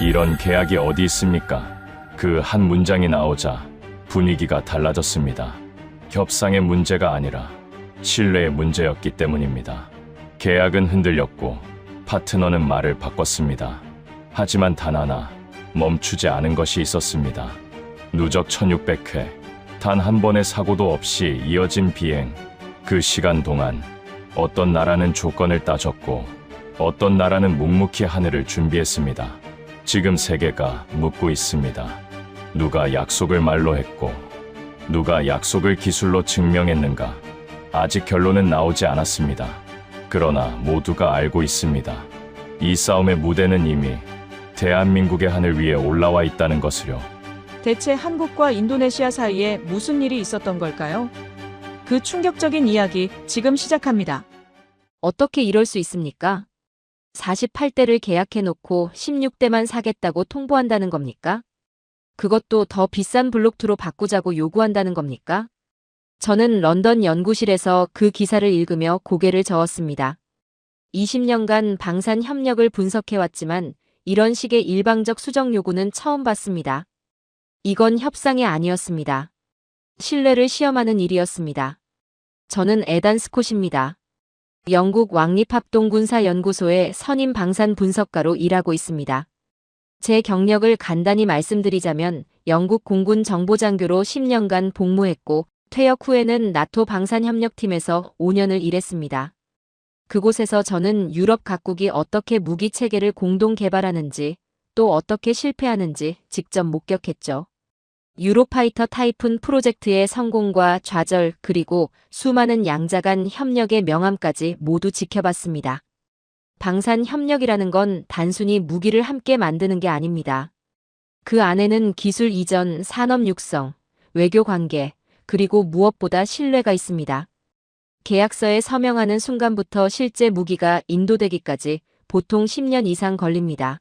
이런 계약이 어디 있습니까? 그 한 문장이 나오자 분위기가 달라졌습니다. 협상의 문제가 아니라 신뢰의 문제였기 때문입니다. 계약은 흔들렸고 파트너는 말을 바꿨습니다. 하지만 단 하나 멈추지 않은 것이 있었습니다. 누적 1600회, 단 한 번의 사고도 없이 이어진 비행. 그 시간 동안 어떤 나라는 조건을 따졌고 어떤 나라는 묵묵히 하늘을 준비했습니다. 지금 세계가 묻고 있습니다. 누가 약속을 말로 했고 누가 약속을 기술로 증명했는가? 아직 결론은 나오지 않았습니다. 그러나 모두가 알고 있습니다. 이 싸움의 무대는 이미 대한민국의 하늘 위에 올라와 있다는 것을요. 대체 한국과 인도네시아 사이에 무슨 일이 있었던 걸까요? 그 충격적인 이야기 지금 시작합니다. 어떻게 이럴 수 있습니까? 48대를 계약해놓고 16대만 사겠다고 통보한다는 겁니까? 그것도 더 비싼 블록2로 바꾸자고 요구한다는 겁니까? 저는 런던 연구실에서 그 기사를 읽으며 고개를 저었습니다. 20년간 방산 협력을 분석해왔지만 이런 식의 일방적 수정 요구는 처음 봤습니다. 이건 협상이 아니었습니다. 신뢰를 시험하는 일이었습니다. 저는 에단 스콧입니다. 영국 왕립합동군사연구소의 선임 방산 분석가로 일하고 있습니다. 제 경력을 간단히 말씀드리자면 영국 공군 정보장교로 10년간 복무했고 퇴역 후에는 나토 방산협력팀에서 5년을 일했습니다. 그곳에서 저는 유럽 각국이 어떻게 무기 체계를 공동 개발하는지 또 어떻게 실패하는지 직접 목격했죠. 유로파이터 타이푼 프로젝트의 성공과 좌절 그리고 수많은 양자 간 협력의 명암까지 모두 지켜봤습니다. 방산 협력이라는 건 단순히 무기를 함께 만드는 게 아닙니다. 그 안에는 기술 이전, 산업 육성, 외교 관계, 그리고 무엇보다 신뢰가 있습니다. 계약서에 서명하는 순간부터 실제 무기가 인도되기까지 보통 10년 이상 걸립니다.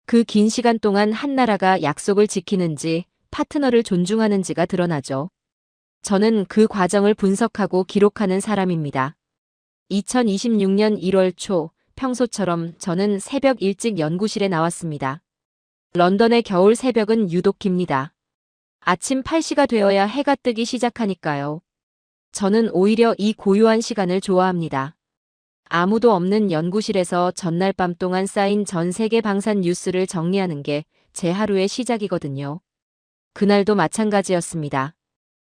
그 긴 시간 동안 한 나라가 약속을 지키는지 파트너를 존중하는지가 드러나죠. 저는 그 과정을 분석하고 기록하는 사람입니다. 2026년 1월 초 평소처럼 저는 새벽 일찍 연구실에 나왔습니다. 런던의 겨울 새벽은 유독 깁니다. 아침 8시가 되어야 해가 뜨기 시작하니까요. 저는 오히려 이 고요한 시간을 좋아합니다. 아무도 없는 연구실에서 전날 밤 동안 쌓인 전 세계 방산 뉴스를 정리하는 게 제 하루의 시작이거든요. 그날도 마찬가지였습니다.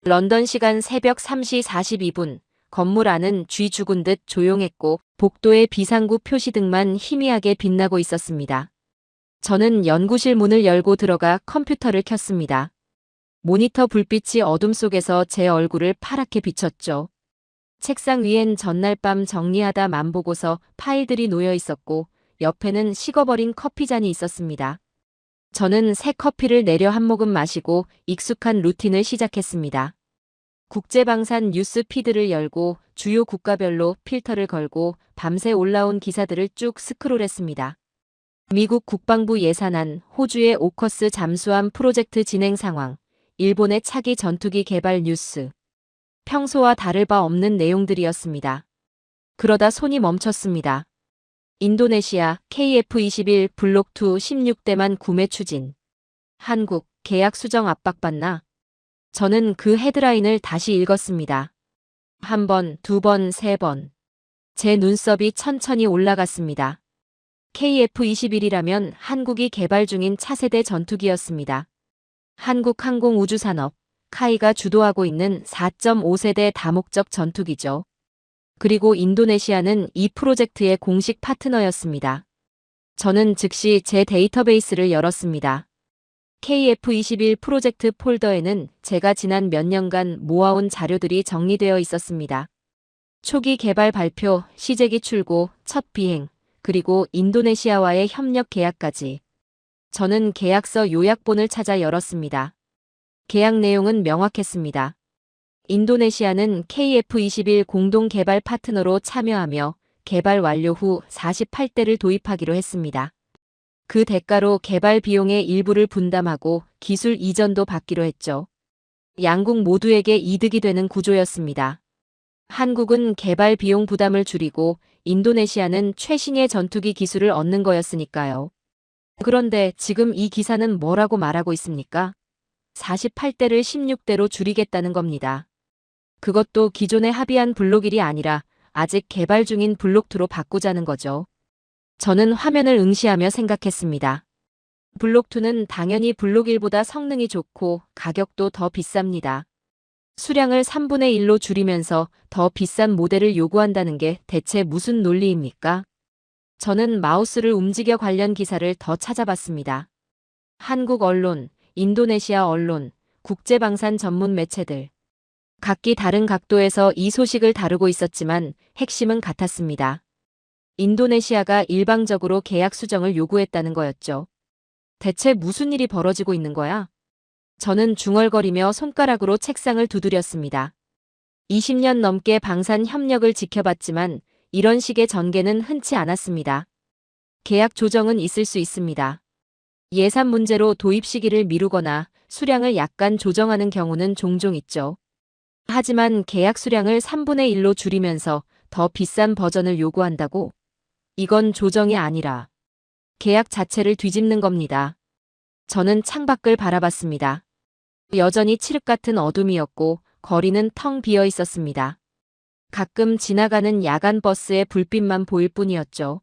런던 시간 새벽 3시 42분, 건물 안은 쥐 죽은 듯 조용했고 복도의 비상구 표시 등만 희미하게 빛나고 있었습니다. 저는 연구실 문을 열고 들어가 컴퓨터를 켰습니다. 모니터 불빛이 어둠 속에서 제 얼굴을 파랗게 비췄죠. 책상 위엔 전날 밤 정리하다 만보고서 파일들이 놓여 있었고 옆에는 식어버린 커피잔이 있었습니다. 저는 새 커피를 내려 한 모금 마시고 익숙한 루틴을 시작했습니다. 국제방산 뉴스 피드를 열고 주요 국가별로 필터를 걸고 밤새 올라온 기사들을 쭉 스크롤했습니다. 미국 국방부 예산안, 호주의 오커스 잠수함 프로젝트 진행 상황, 일본의 차기 전투기 개발 뉴스. 평소와 다를 바 없는 내용들이었습니다. 그러다 손이 멈췄습니다. 인도네시아 KF-21 블록2 16대만 구매 추진. 한국 계약 수정 압박받나? 저는 그 헤드라인을 다시 읽었습니다. 한 번, 두 번, 세 번. 제 눈썹이 천천히 올라갔습니다. KF-21이라면 한국이 개발 중인 차세대 전투기였습니다. 한국항공우주산업, 카이가 주도하고 있는 4.5세대 다목적 전투기죠. 그리고 인도네시아는 이 프로젝트의 공식 파트너였습니다. 저는 즉시 제 데이터베이스를 열었습니다. KF-21 프로젝트 폴더에는 제가 지난 몇 년간 모아온 자료들이 정리되어 있었습니다. 초기 개발 발표, 시제기 출고, 첫 비행, 그리고 인도네시아와의 협력 계약까지. 저는 계약서 요약본을 찾아 열었습니다. 계약 내용은 명확했습니다. 인도네시아는 KF-21 공동 개발 파트너로 참여하며 개발 완료 후 48대를 도입하기로 했습니다. 그 대가로 개발 비용의 일부를 분담하고 기술 이전도 받기로 했죠. 양국 모두에게 이득이 되는 구조였습니다. 한국은 개발 비용 부담을 줄이고 인도네시아는 최신의 전투기 기술을 얻는 거였으니까요. 그런데 지금 이 기사는 뭐라고 말하고 있습니까? 48대를 16대로 줄이겠다는 겁니다. 그것도 기존에 합의한 블록 1이 아니라 아직 개발 중인 블록 2로 바꾸자는 거죠. 저는 화면을 응시하며 생각했습니다. 블록 2는 당연히 블록 1보다 성능이 좋고 가격도 더 비쌉니다. 수량을 3분의 1로 줄이면서 더 비싼 모델을 요구한다는 게 대체 무슨 논리입니까? 저는 마우스를 움직여 관련 기사를 더 찾아봤습니다. 한국 언론, 인도네시아 언론, 국제방산 전문 매체들. 각기 다른 각도에서 이 소식을 다루고 있었지만 핵심은 같았습니다. 인도네시아가 일방적으로 계약 수정을 요구했다는 거였죠. 대체 무슨 일이 벌어지고 있는 거야? 저는 중얼거리며 손가락으로 책상을 두드렸습니다. 20년 넘게 방산 협력을 지켜봤지만 이런 식의 전개는 흔치 않았습니다. 계약 조정은 있을 수 있습니다. 예산 문제로 도입 시기를 미루거나 수량을 약간 조정하는 경우는 종종 있죠. 하지만 계약 수량을 3분의 1로 줄이면서 더 비싼 버전을 요구한다고? 이건 조정이 아니라 계약 자체를 뒤집는 겁니다. 저는 창밖을 바라봤습니다. 여전히 칠흑 같은 어둠이었고 거리는 텅 비어 있었습니다. 가끔 지나가는 야간 버스의 불빛만 보일 뿐이었죠.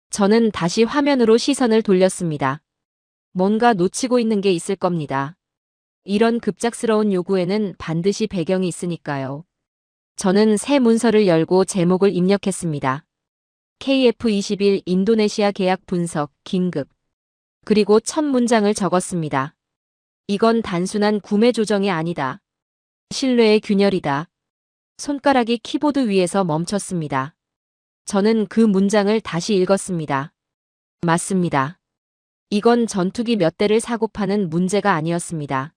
저는 다시 화면으로 시선을 돌렸습니다. 뭔가 놓치고 있는 게 있을 겁니다. 이런 급작스러운 요구에는 반드시 배경이 있으니까요. 저는 새 문서를 열고 제목을 입력했습니다. KF21 인도네시아 계약 분석, 긴급. 그리고 첫 문장을 적었습니다. 이건 단순한 구매 조정이 아니다. 신뢰의 균열이다. 손가락이 키보드 위에서 멈췄습니다. 저는 그 문장을 다시 읽었습니다. 맞습니다. 이건 전투기 몇 대를 사고 파는 문제가 아니었습니다.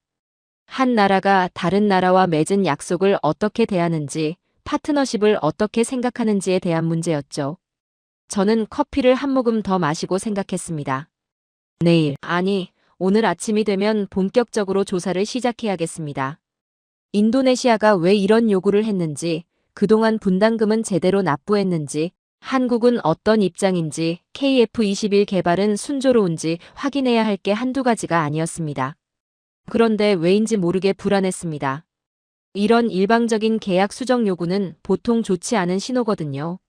한 나라가 다른 나라와 맺은 약속을 어떻게 대하는지, 파트너십을 어떻게 생각하는지에 대한 문제였죠. 저는 커피를 한 모금 더 마시고 생각했습니다. 내일, 아니, 오늘 아침이 되면 본격적으로 조사를 시작해야겠습니다. 인도네시아가 왜 이런 요구를 했는지, 그동안 분담금은 제대로 납부했는지, 한국은 어떤 입장인지, KF21 개발은 순조로운지 확인해야 할 게 한두 가지가 아니었습니다. 그런데 왜인지 모르게 불안했습니다. 이런 일방적인 계약 수정 요구는 보통 좋지 않은 신호거든요.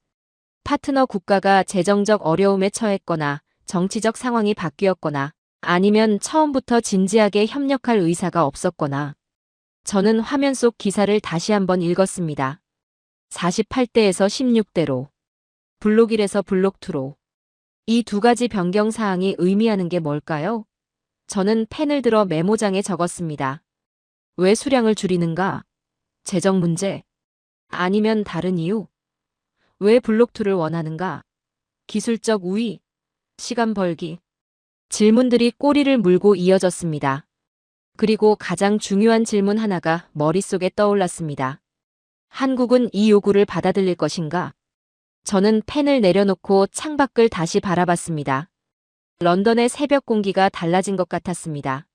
파트너 국가가 재정적 어려움에 처했거나 정치적 상황이 바뀌었거나 아니면 처음부터 진지하게 협력할 의사가 없었거나. 저는 화면 속 기사를 다시 한번 읽었습니다. 48대에서 16대로, 블록 1에서 블록 2로. 이 두 가지 변경 사항이 의미하는 게 뭘까요? 저는 펜을 들어 메모장에 적었습니다. 왜 수량을 줄이는가? 재정 문제? 아니면 다른 이유? 왜 블록 2를 원하는가? 기술적 우위? 시간 벌기? 질문들이 꼬리를 물고 이어졌습니다. 그리고 가장 중요한 질문 하나가 머릿속에 떠올랐습니다. 한국은 이 요구를 받아들일 것인가? 저는 펜을 내려놓고 창밖을 다시 바라봤습니다. 런던의 새벽 공기가 달라진 것 같았습니다.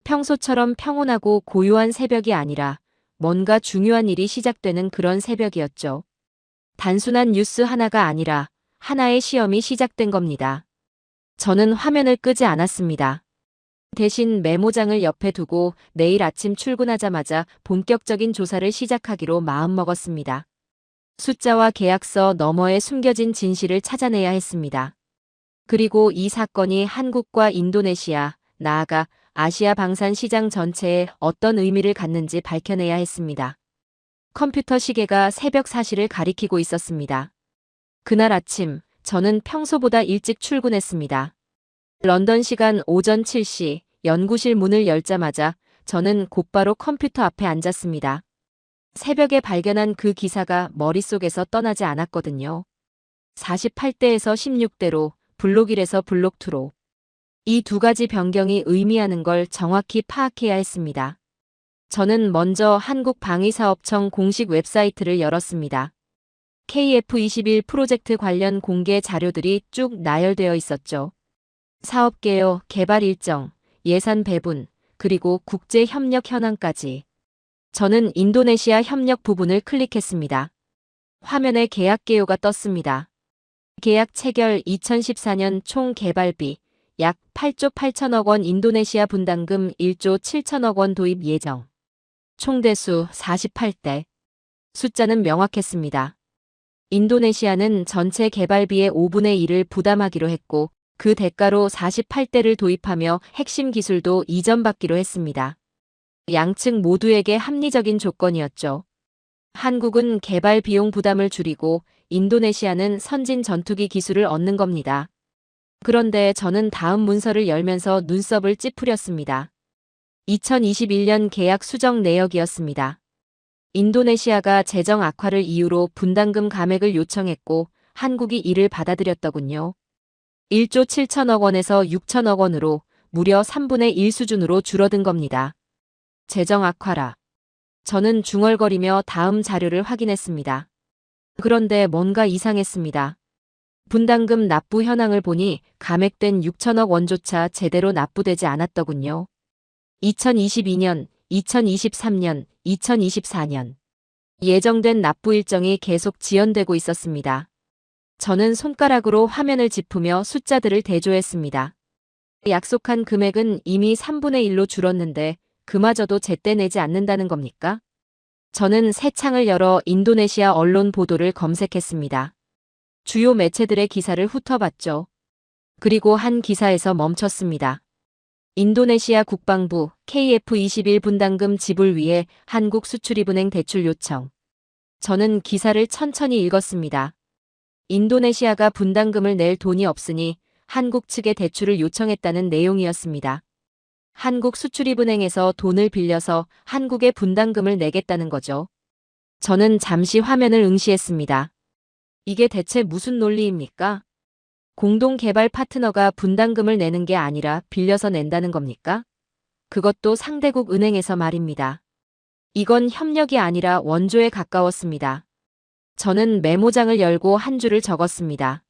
평소처럼 평온하고 고요한 새벽이 아니라 뭔가 중요한 일이 시작되는 그런 새벽이었죠. 단순한 뉴스 하나가 아니라 하나의 시험이 시작된 겁니다. 저는 화면을 끄지 않았습니다. 대신 메모장을 옆에 두고 내일 아침 출근하자마자 본격적인 조사를 시작하기로 마음먹었습니다. 숫자와 계약서 너머에 숨겨진 진실을 찾아내야 했습니다. 그리고 이 사건이 한국과 인도네시아, 나아가 아시아 방산 시장 전체에 어떤 의미를 갖는지 밝혀내야 했습니다. 컴퓨터 시계가 새벽 4시를 가리키고 있었습니다. 그날 아침, 저는 평소보다 일찍 출근했습니다. 런던 시간 오전 7시, 연구실 문을 열자마자 저는 곧바로 컴퓨터 앞에 앉았습니다. 새벽에 발견한 그 기사가 머릿속에서 떠나지 않았거든요. 48대에서 16대로, 블록 1에서 블록 2로. 이 두 가지 변경이 의미하는 걸 정확히 파악해야 했습니다. 저는 먼저 한국방위사업청 공식 웹사이트를 열었습니다. KF21 프로젝트 관련 공개 자료들이 쭉 나열되어 있었죠. 사업 개요, 개발 일정, 예산 배분, 그리고 국제 협력 현황까지. 저는 인도네시아 협력 부분을 클릭했습니다. 화면에 계약 개요가 떴습니다. 계약 체결 2014년 총 개발비 약 8조 8천억 원 인도네시아 분담금 1조 7천억 원 도입 예정. 총대수 48대. 숫자는 명확했습니다. 인도네시아는 전체 개발비의 5분의 1을 부담하기로 했고 그 대가로 48대를 도입하며 핵심 기술도 이전받기로 했습니다. 양측 모두에게 합리적인 조건이었죠. 한국은 개발 비용 부담을 줄이고 인도네시아는 선진 전투기 기술을 얻는 겁니다. 그런데 저는 다음 문서를 열면서 눈썹을 찌푸렸습니다. 2021년 계약 수정 내역이었습니다. 인도네시아가 재정 악화를 이유로 분담금 감액을 요청했고 한국이 이를 받아들였더군요. 1조 7천억 원에서 6천억 원으로 무려 3분의 1 수준으로 줄어든 겁니다. 재정 악화라. 저는 중얼거리며 다음 자료를 확인했습니다. 그런데 뭔가 이상했습니다. 분담금 납부 현황을 보니 감액된 6천억 원조차 제대로 납부되지 않았더군요. 2022년, 2023년, 2024년 예정된 납부 일정이 계속 지연되고 있었습니다. 저는 손가락으로 화면을 짚으며 숫자들을 대조했습니다. 약속한 금액은 이미 3분의 1로 줄었는데 그마저도 제때 내지 않는다는 겁니까? 저는 새 창을 열어 인도네시아 언론 보도를 검색했습니다. 주요 매체들의 기사를 훑어봤죠. 그리고 한 기사에서 멈췄습니다. 인도네시아 국방부 KF-21 분담금 지불 위해 한국수출입은행 대출 요청. 저는 기사를 천천히 읽었습니다. 인도네시아가 분담금을 낼 돈이 없으니 한국 측에 대출을 요청했다는 내용이었습니다. 한국수출입은행에서 돈을 빌려서 한국에 분담금을 내겠다는 거죠. 저는 잠시 화면을 응시했습니다. 이게 대체 무슨 논리입니까? 공동개발 파트너가 분담금을 내는 게 아니라 빌려서 낸다는 겁니까? 그것도 상대국 은행에서 말입니다. 이건 협력이 아니라 원조에 가까웠습니다. 저는 메모장을 열고 한 줄을 적었습니다.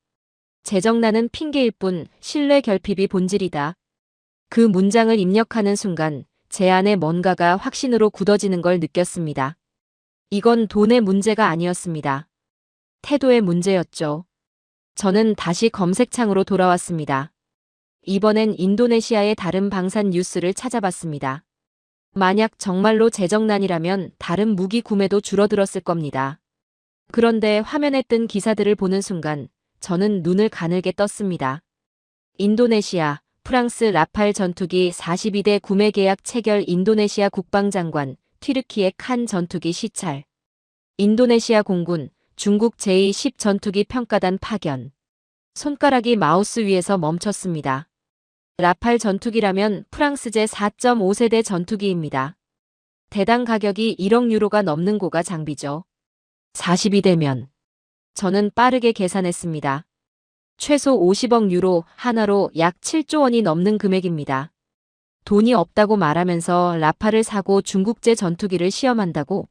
재정난은 핑계일 뿐 신뢰 결핍이 본질이다. 그 문장을 입력하는 순간 제 안에 뭔가가 확신으로 굳어지는 걸 느꼈습니다. 이건 돈의 문제가 아니었습니다. 태도의 문제였죠. 저는 다시 검색창으로 돌아왔습니다. 이번엔 인도네시아의 다른 방산 뉴스를 찾아봤습니다. 만약 정말로 재정난이라면 다른 무기 구매도 줄어들었을 겁니다. 그런데 화면에 뜬 기사들을 보는 순간 저는 눈을 가늘게 떴습니다. 인도네시아, 프랑스 라팔 전투기 42대 구매 계약 체결 인도네시아 국방장관, 튀르키예 칸 전투기 시찰. 인도네시아 공군, 중국 제10 전투기 평가단 파견. 손가락이 마우스 위에서 멈췄습니다. 라팔 전투기라면 프랑스제 4.5세대 전투기입니다. 대당 가격이 1억 유로가 넘는 고가 장비죠. 42대면. 저는 빠르게 계산했습니다. 최소 50억 유로, 하나로 약 7조 원이 넘는 금액입니다. 돈이 없다고 말하면서 라팔을 사고 중국제 전투기를 시험한다고?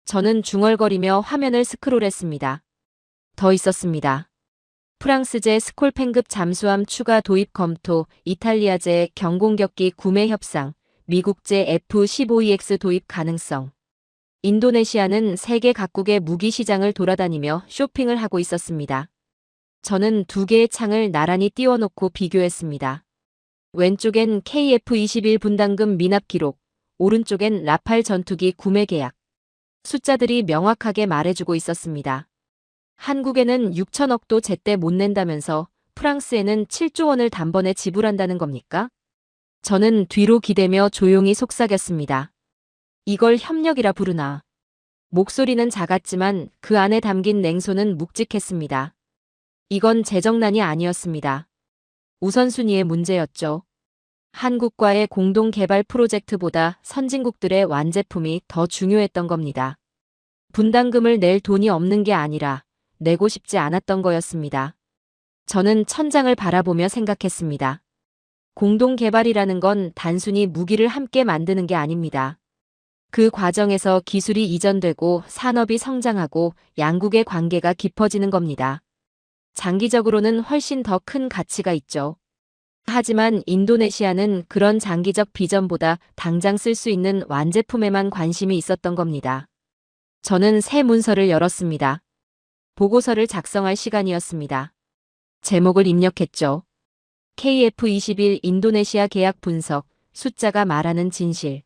저는 중얼거리며 화면을 스크롤했습니다. 더 있었습니다. 프랑스제 스콜펜급 잠수함 추가 도입 검토, 이탈리아제 경공격기 구매 협상, 미국제 F-15EX 도입 가능성. 인도네시아는 세계 각국의 무기 시장을 돌아다니며 쇼핑을 하고 있었습니다. 저는 두 개의 창을 나란히 띄워놓고 비교했습니다. 왼쪽엔 KF-21 분담금 미납 기록, 오른쪽엔 라팔 전투기 구매 계약. 숫자들이 명확하게 말해주고 있었습니다. 한국에는 6천억도 제때 못 낸다면서 프랑스에는 7조 원을 단번에 지불한다는 겁니까? 저는 뒤로 기대며 조용히 속삭였습니다. 이걸 협력이라 부르나. 목소리는 작았지만 그 안에 담긴 냉소는 묵직했습니다. 이건 재정난이 아니었습니다. 우선순위의 문제였죠. 한국과의 공동개발 프로젝트보다 선진국들의 완제품이 더 중요했던 겁니다. 분담금을 낼 돈이 없는 게 아니라 내고 싶지 않았던 거였습니다. 저는 천장을 바라보며 생각했습니다. 공동개발이라는 건 단순히 무기를 함께 만드는 게 아닙니다. 그 과정에서 기술이 이전되고 산업이 성장하고 양국의 관계가 깊어지는 겁니다. 장기적으로는 훨씬 더 큰 가치가 있죠. 하지만 인도네시아는 그런 장기적 비전보다 당장 쓸 수 있는 완제품에만 관심이 있었던 겁니다. 저는 새 문서를 열었습니다. 보고서를 작성할 시간이었습니다. 제목을 입력했죠. KF21 인도네시아 계약 분석, 숫자가 말하는 진실.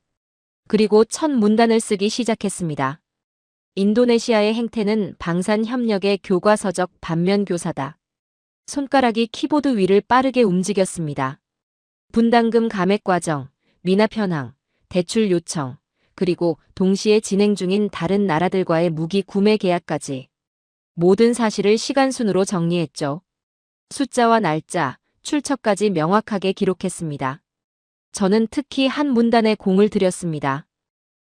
그리고 첫 문단을 쓰기 시작했습니다. 인도네시아의 행태는 방산협력의 교과서적 반면교사다. 손가락이 키보드 위를 빠르게 움직였습니다. 분담금 감액 과정, 미납 현황, 대출 요청, 그리고 동시에 진행 중인 다른 나라들과의 무기 구매 계약까지 모든 사실을 시간순으로 정리했죠. 숫자와 날짜, 출처까지 명확하게 기록했습니다. 저는 특히 한 문단에 공을 들였습니다.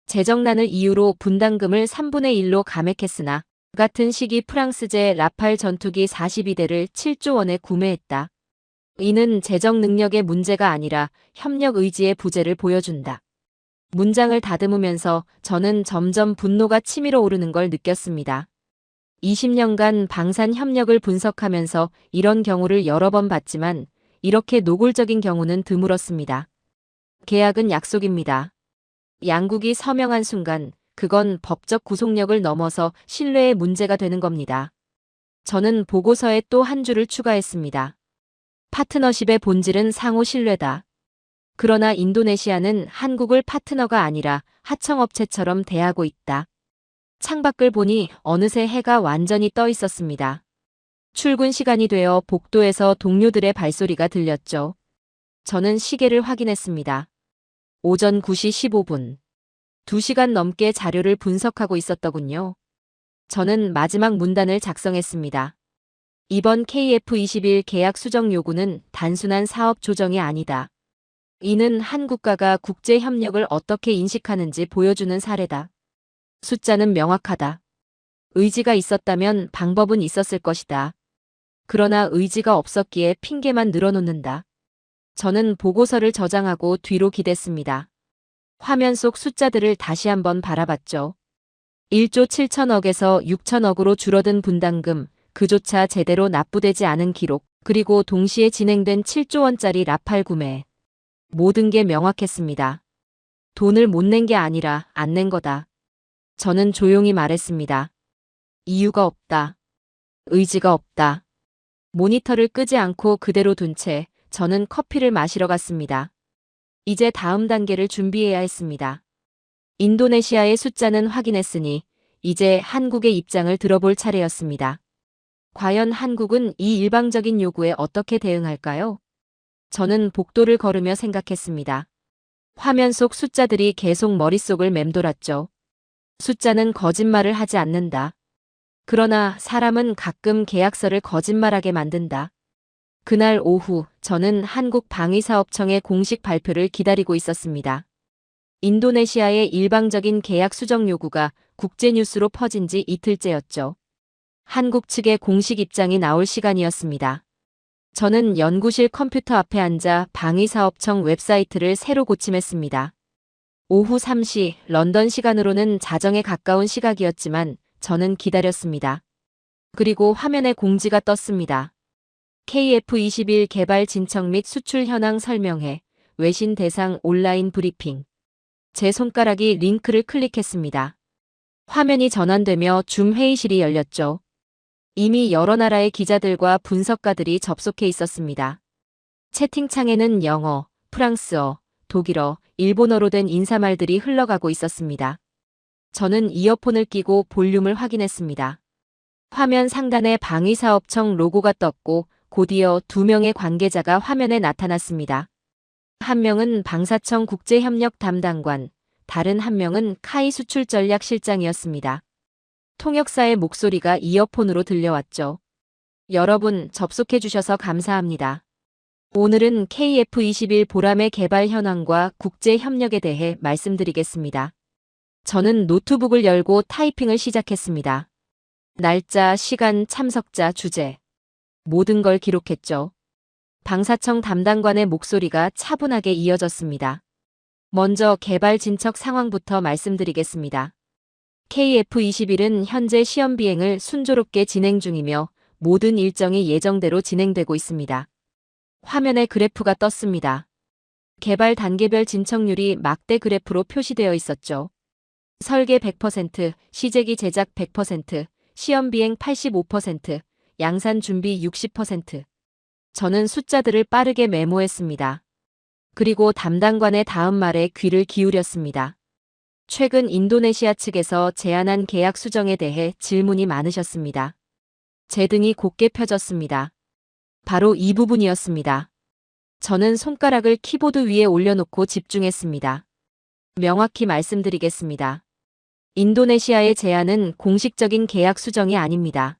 재정난을 이유로 분담금을 3분의 1로 감액했으나 같은 시기 프랑스제 라팔 전투기 42대를 7조 원에 구매했다. 이는 재정 능력의 문제가 아니라 협력 의지의 부재를 보여준다. 문장을 다듬으면서 저는 점점 분노가 치밀어 오르는 걸 느꼈습니다. 20년간 방산 협력을 분석하면서 이런 경우를 여러 번 봤지만 이렇게 노골적인 경우는 드물었습니다. 계약은 약속입니다. 양국이 서명한 순간 그건 법적 구속력을 넘어서 신뢰의 문제가 되는 겁니다. 저는 보고서에 또 한 줄을 추가했습니다. 파트너십의 본질은 상호 신뢰다. 그러나 인도네시아는 한국을 파트너가 아니라 하청업체처럼 대하고 있다. 창밖을 보니 어느새 해가 완전히 떠 있었습니다. 출근 시간이 되어 복도에서 동료들의 발소리가 들렸죠. 저는 시계를 확인했습니다. 오전 9시 15분. 2시간 넘게 자료를 분석하고 있었더군요. 저는 마지막 문단을 작성했습니다. 이번 KF21 계약 수정 요구는 단순한 사업 조정이 아니다. 이는 한 국가가 국제 협력을 어떻게 인식하는지 보여주는 사례다. 숫자는 명확하다. 의지가 있었다면 방법은 있었을 것이다. 그러나 의지가 없었기에 핑계만 늘어놓는다. 저는 보고서를 저장하고 뒤로 기댔습니다. 화면 속 숫자들을 다시 한번 바라봤죠. 1조 7천억에서 6천억으로 줄어든 분담금, 그조차 제대로 납부되지 않은 기록, 그리고 동시에 진행된 7조 원짜리 라팔 구매. 모든 게 명확했습니다. 돈을 못 낸 게 아니라 안 낸 거다. 저는 조용히 말했습니다. 이유가 없다. 의지가 없다. 모니터를 끄지 않고 그대로 둔 채 저는 커피를 마시러 갔습니다. 이제 다음 단계를 준비해야 했습니다. 인도네시아의 숫자는 확인했으니 이제 한국의 입장을 들어볼 차례였습니다. 과연 한국은 이 일방적인 요구에 어떻게 대응할까요? 저는 복도를 걸으며 생각했습니다. 화면 속 숫자들이 계속 머릿속을 맴돌았죠. 숫자는 거짓말을 하지 않는다. 그러나 사람은 가끔 계약서를 거짓말하게 만든다. 그날 오후 저는 한국방위사업청의 공식 발표를 기다리고 있었습니다. 인도네시아의 일방적인 계약 수정 요구가 국제뉴스로 퍼진 지 이틀째였죠. 한국 측의 공식 입장이 나올 시간이었습니다. 저는 연구실 컴퓨터 앞에 앉아 방위사업청 웹사이트를 새로 고침했습니다. 오후 3시 런던 시간으로는 자정에 가까운 시각이었지만 저는 기다렸습니다. 그리고 화면에 공지가 떴습니다. KF21 개발 진척 및 수출 현황 설명회, 외신 대상 온라인 브리핑. 제 손가락이 링크를 클릭했습니다. 화면이 전환되며 줌 회의실이 열렸죠. 이미 여러 나라의 기자들과 분석가들이 접속해 있었습니다. 채팅창에는 영어, 프랑스어, 독일어, 일본어로 된 인사말들이 흘러가고 있었습니다. 저는 이어폰을 끼고 볼륨을 확인했습니다. 화면 상단에 방위사업청 로고가 떴고 곧이어 2명의 관계자가 화면에 나타났습니다. 한 명은 방사청 국제협력 담당관, 다른 한 명은 카이 수출전략실장이었습니다. 통역사의 목소리가 이어폰으로 들려왔죠. 여러분 접속해 주셔서 감사합니다. 오늘은 KF21 보람의 개발 현황과 국제협력에 대해 말씀드리겠습니다. 저는 노트북을 열고 타이핑을 시작했습니다. 날짜, 시간, 참석자, 주제. 모든 걸 기록했죠. 방사청 담당관의 목소리가 차분하게 이어졌습니다. 먼저 개발 진척 상황부터 말씀드리겠습니다. KF21은 현재 시험 비행을 순조롭게 진행 중이며 모든 일정이 예정대로 진행되고 있습니다. 화면에 그래프가 떴습니다. 개발 단계별 진척률이 막대 그래프로 표시되어 있었죠. 설계 100%, 시제기 제작 100%, 시험 비행 85%, 양산 준비 60%. 저는 숫자들을 빠르게 메모했습니다. 그리고 담당관의 다음 말에 귀를 기울였습니다. 최근 인도네시아 측에서 제안한 계약 수정에 대해 질문이 많으셨습니다. 제 등이 곧게 펴졌습니다. 바로 이 부분이었습니다. 저는 손가락을 키보드 위에 올려놓고 집중했습니다. 명확히 말씀드리겠습니다. 인도네시아의 제안은 공식적인 계약 수정이 아닙니다.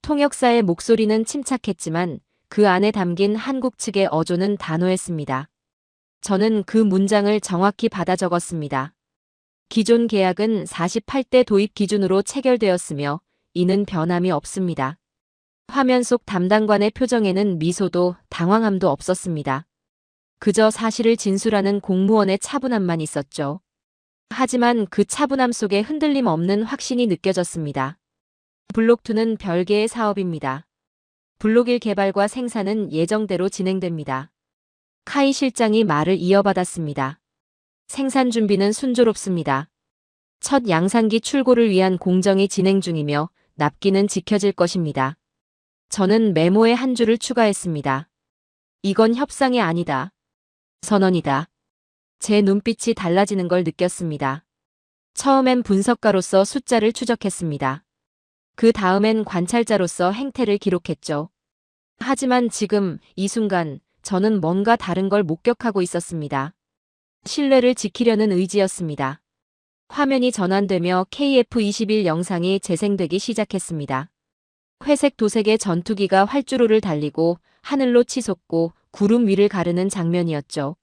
통역사의 목소리는 침착했지만 그 안에 담긴 한국 측의 어조는 단호했습니다. 저는 그 문장을 정확히 받아 적었습니다. 기존 계약은 48대 도입 기준으로 체결되었으며 이는 변함이 없습니다. 화면 속 담당관의 표정에는 미소도 당황함도 없었습니다. 그저 사실을 진술하는 공무원의 차분함만 있었죠. 하지만 그 차분함 속에 흔들림 없는 확신이 느껴졌습니다. 블록2는 별개의 사업입니다. 블록 1 개발과 생산은 예정대로 진행됩니다. 카이 실장이 말을 이어받았습니다. 생산 준비는 순조롭습니다. 첫 양산기 출고를 위한 공정이 진행 중이며 납기는 지켜질 것입니다. 저는 메모에 한 줄을 추가했습니다. 이건 협상이 아니다. 선언이다. 제 눈빛이 달라지는 걸 느꼈습니다. 처음엔 분석가로서 숫자를 추적했습니다. 그 다음엔 관찰자로서 행태를 기록했죠. 하지만 지금 이 순간 저는 뭔가 다른 걸 목격하고 있었습니다. 신뢰를 지키려는 의지였습니다. 화면이 전환되며 KF-21 영상이 재생되기 시작했습니다. 회색 도색의 전투기가 활주로를 달리고 하늘로 치솟고 구름 위를 가르는 장면이었죠.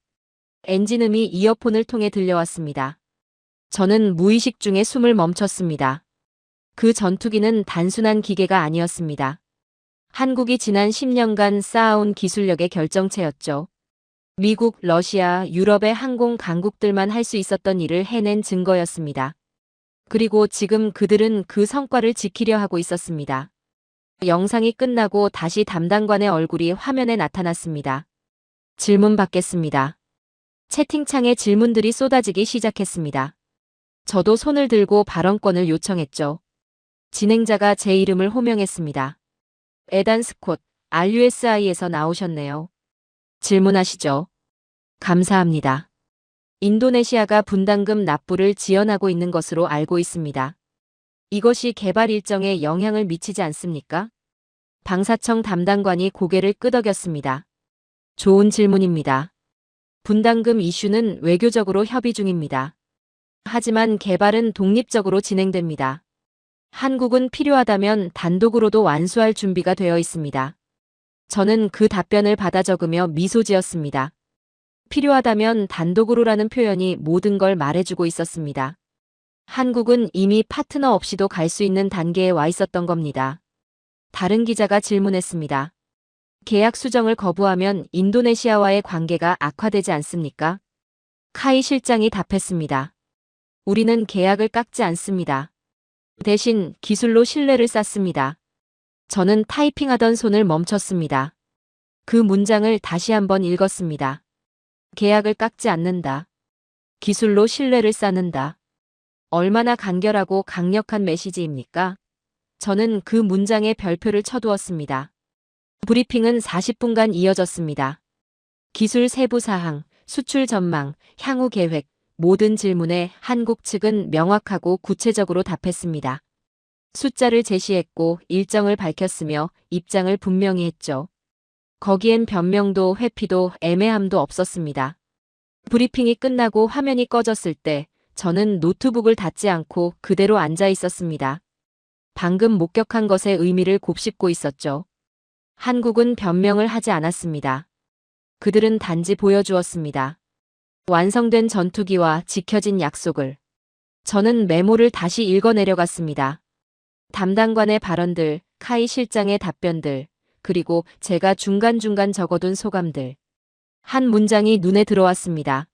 엔진음이 이어폰을 통해 들려왔습니다. 저는 무의식 중에 숨을 멈췄습니다. 그 전투기는 단순한 기계가 아니었습니다. 한국이 지난 10년간 쌓아온 기술력의 결정체였죠. 미국, 러시아, 유럽의 항공 강국들만 할 수 있었던 일을 해낸 증거였습니다. 그리고 지금 그들은 그 성과를 지키려 하고 있었습니다. 영상이 끝나고 다시 담당관의 얼굴이 화면에 나타났습니다. 질문 받겠습니다. 채팅창에 질문들이 쏟아지기 시작했습니다. 저도 손을 들고 발언권을 요청했죠. 진행자가 제 이름을 호명했습니다. 에단 스콧, RUSI에서 나오셨네요. 질문하시죠. 감사합니다. 인도네시아가 분담금 납부를 지연하고 있는 것으로 알고 있습니다. 이것이 개발 일정에 영향을 미치지 않습니까? 방사청 담당관이 고개를 끄덕였습니다. 좋은 질문입니다. 분담금 이슈는 외교적으로 협의 중입니다. 하지만 개발은 독립적으로 진행됩니다. 한국은 필요하다면 단독으로도 완수할 준비가 되어 있습니다. 저는 그 답변을 받아 적으며 미소 지었습니다. 필요하다면 단독으로라는 표현이 모든 걸 말해주고 있었습니다. 한국은 이미 파트너 없이도 갈 수 있는 단계에 와 있었던 겁니다. 다른 기자가 질문했습니다. 계약 수정을 거부하면 인도네시아와의 관계가 악화되지 않습니까? 카이 실장이 답했습니다. 우리는 계약을 깎지 않습니다. 대신 기술로 신뢰를 쌓습니다. 저는 타이핑하던 손을 멈췄습니다. 그 문장을 다시 한번 읽었습니다. 계약을 깎지 않는다. 기술로 신뢰를 쌓는다. 얼마나 간결하고 강력한 메시지입니까? 저는 그 문장에 별표를 쳐두었습니다. 브리핑은 40분간 이어졌습니다. 기술 세부 사항, 수출 전망, 향후 계획, 모든 질문에 한국 측은 명확하고 구체적으로 답했습니다. 숫자를 제시했고 일정을 밝혔으며 입장을 분명히 했죠. 거기엔 변명도 회피도 애매함도 없었습니다. 브리핑이 끝나고 화면이 꺼졌을 때 저는 노트북을 닫지 않고 그대로 앉아 있었습니다. 방금 목격한 것의 의미를 곱씹고 있었죠. 한국은 변명을 하지 않았습니다. 그들은 단지 보여주었습니다. 완성된 전투기와 지켜진 약속을. 저는 메모를 다시 읽어 내려갔습니다. 담당관의 발언들, 카이 실장의 답변들, 그리고 제가 중간중간 적어둔 소감들. 한 문장이 눈에 들어왔습니다.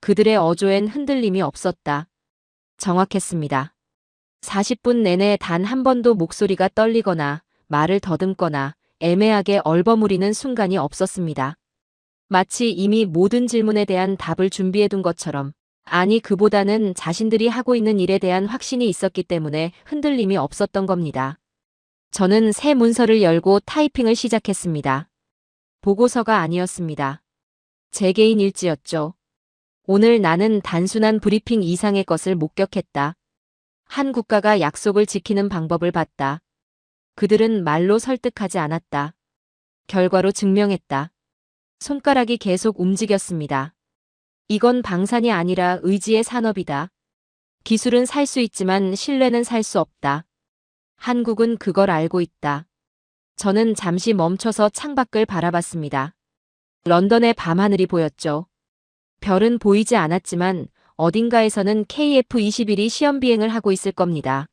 그들의 어조엔 흔들림이 없었다. 정확했습니다. 40분 내내 단 한 번도 목소리가 떨리거나 말을 더듬거나 애매하게 얼버무리는 순간이 없었습니다. 마치 이미 모든 질문에 대한 답을 준비해둔 것처럼, 아니 그보다는 자신들이 하고 있는 일에 대한 확신이 있었기 때문에 흔들림이 없었던 겁니다. 저는 새 문서를 열고 타이핑을 시작했습니다. 보고서가 아니었습니다. 제 개인 일지였죠. 오늘 나는 단순한 브리핑 이상의 것을 목격했다. 한 국가가 약속을 지키는 방법을 봤다. 그들은 말로 설득하지 않았다. 결과로 증명했다. 손가락이 계속 움직였습니다. 이건 방산이 아니라 의지의 산업이다. 기술은 살 수 있지만 신뢰는 살 수 없다. 한국은 그걸 알고 있다. 저는 잠시 멈춰서 창밖을 바라봤습니다. 런던의 밤하늘이 보였죠. 별은 보이지 않았지만 어딘가에서는 KF-21이 시험 비행을 하고 있을 겁니다.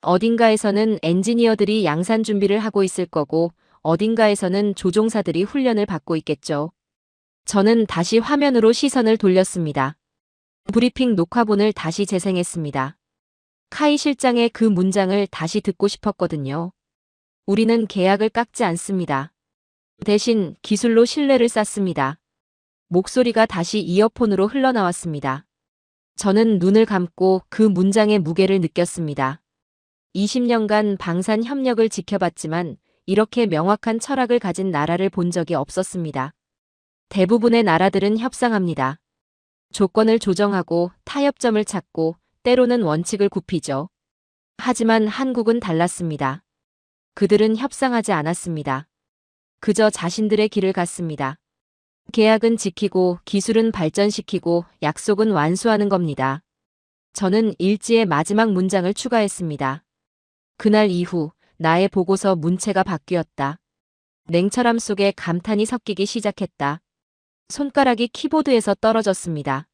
어딘가에서는 엔지니어들이 양산 준비를 하고 있을 거고 어딘가에서는 조종사들이 훈련을 받고 있겠죠. 저는 다시 화면으로 시선을 돌렸습니다. 브리핑 녹화본을 다시 재생했습니다. 카이 실장의 그 문장을 다시 듣고 싶었거든요. 우리는 계약을 깎지 않습니다. 대신 기술로 신뢰를 쌓습니다. 목소리가 다시 이어폰으로 흘러나왔습니다. 저는 눈을 감고 그 문장의 무게를 느꼈습니다. 20년간 방산 협력을 지켜봤지만 이렇게 명확한 철학을 가진 나라를 본 적이 없었습니다. 대부분의 나라들은 협상합니다. 조건을 조정하고 타협점을 찾고 때로는 원칙을 굽히죠. 하지만 한국은 달랐습니다. 그들은 협상하지 않았습니다. 그저 자신들의 길을 갔습니다. 계약은 지키고 기술은 발전시키고 약속은 완수하는 겁니다. 저는 일지의 마지막 문장을 추가했습니다. 그날 이후 나의 보고서 문체가 바뀌었다. 냉철함 속에 감탄이 섞이기 시작했다. 손가락이 키보드에서 떨어졌습니다.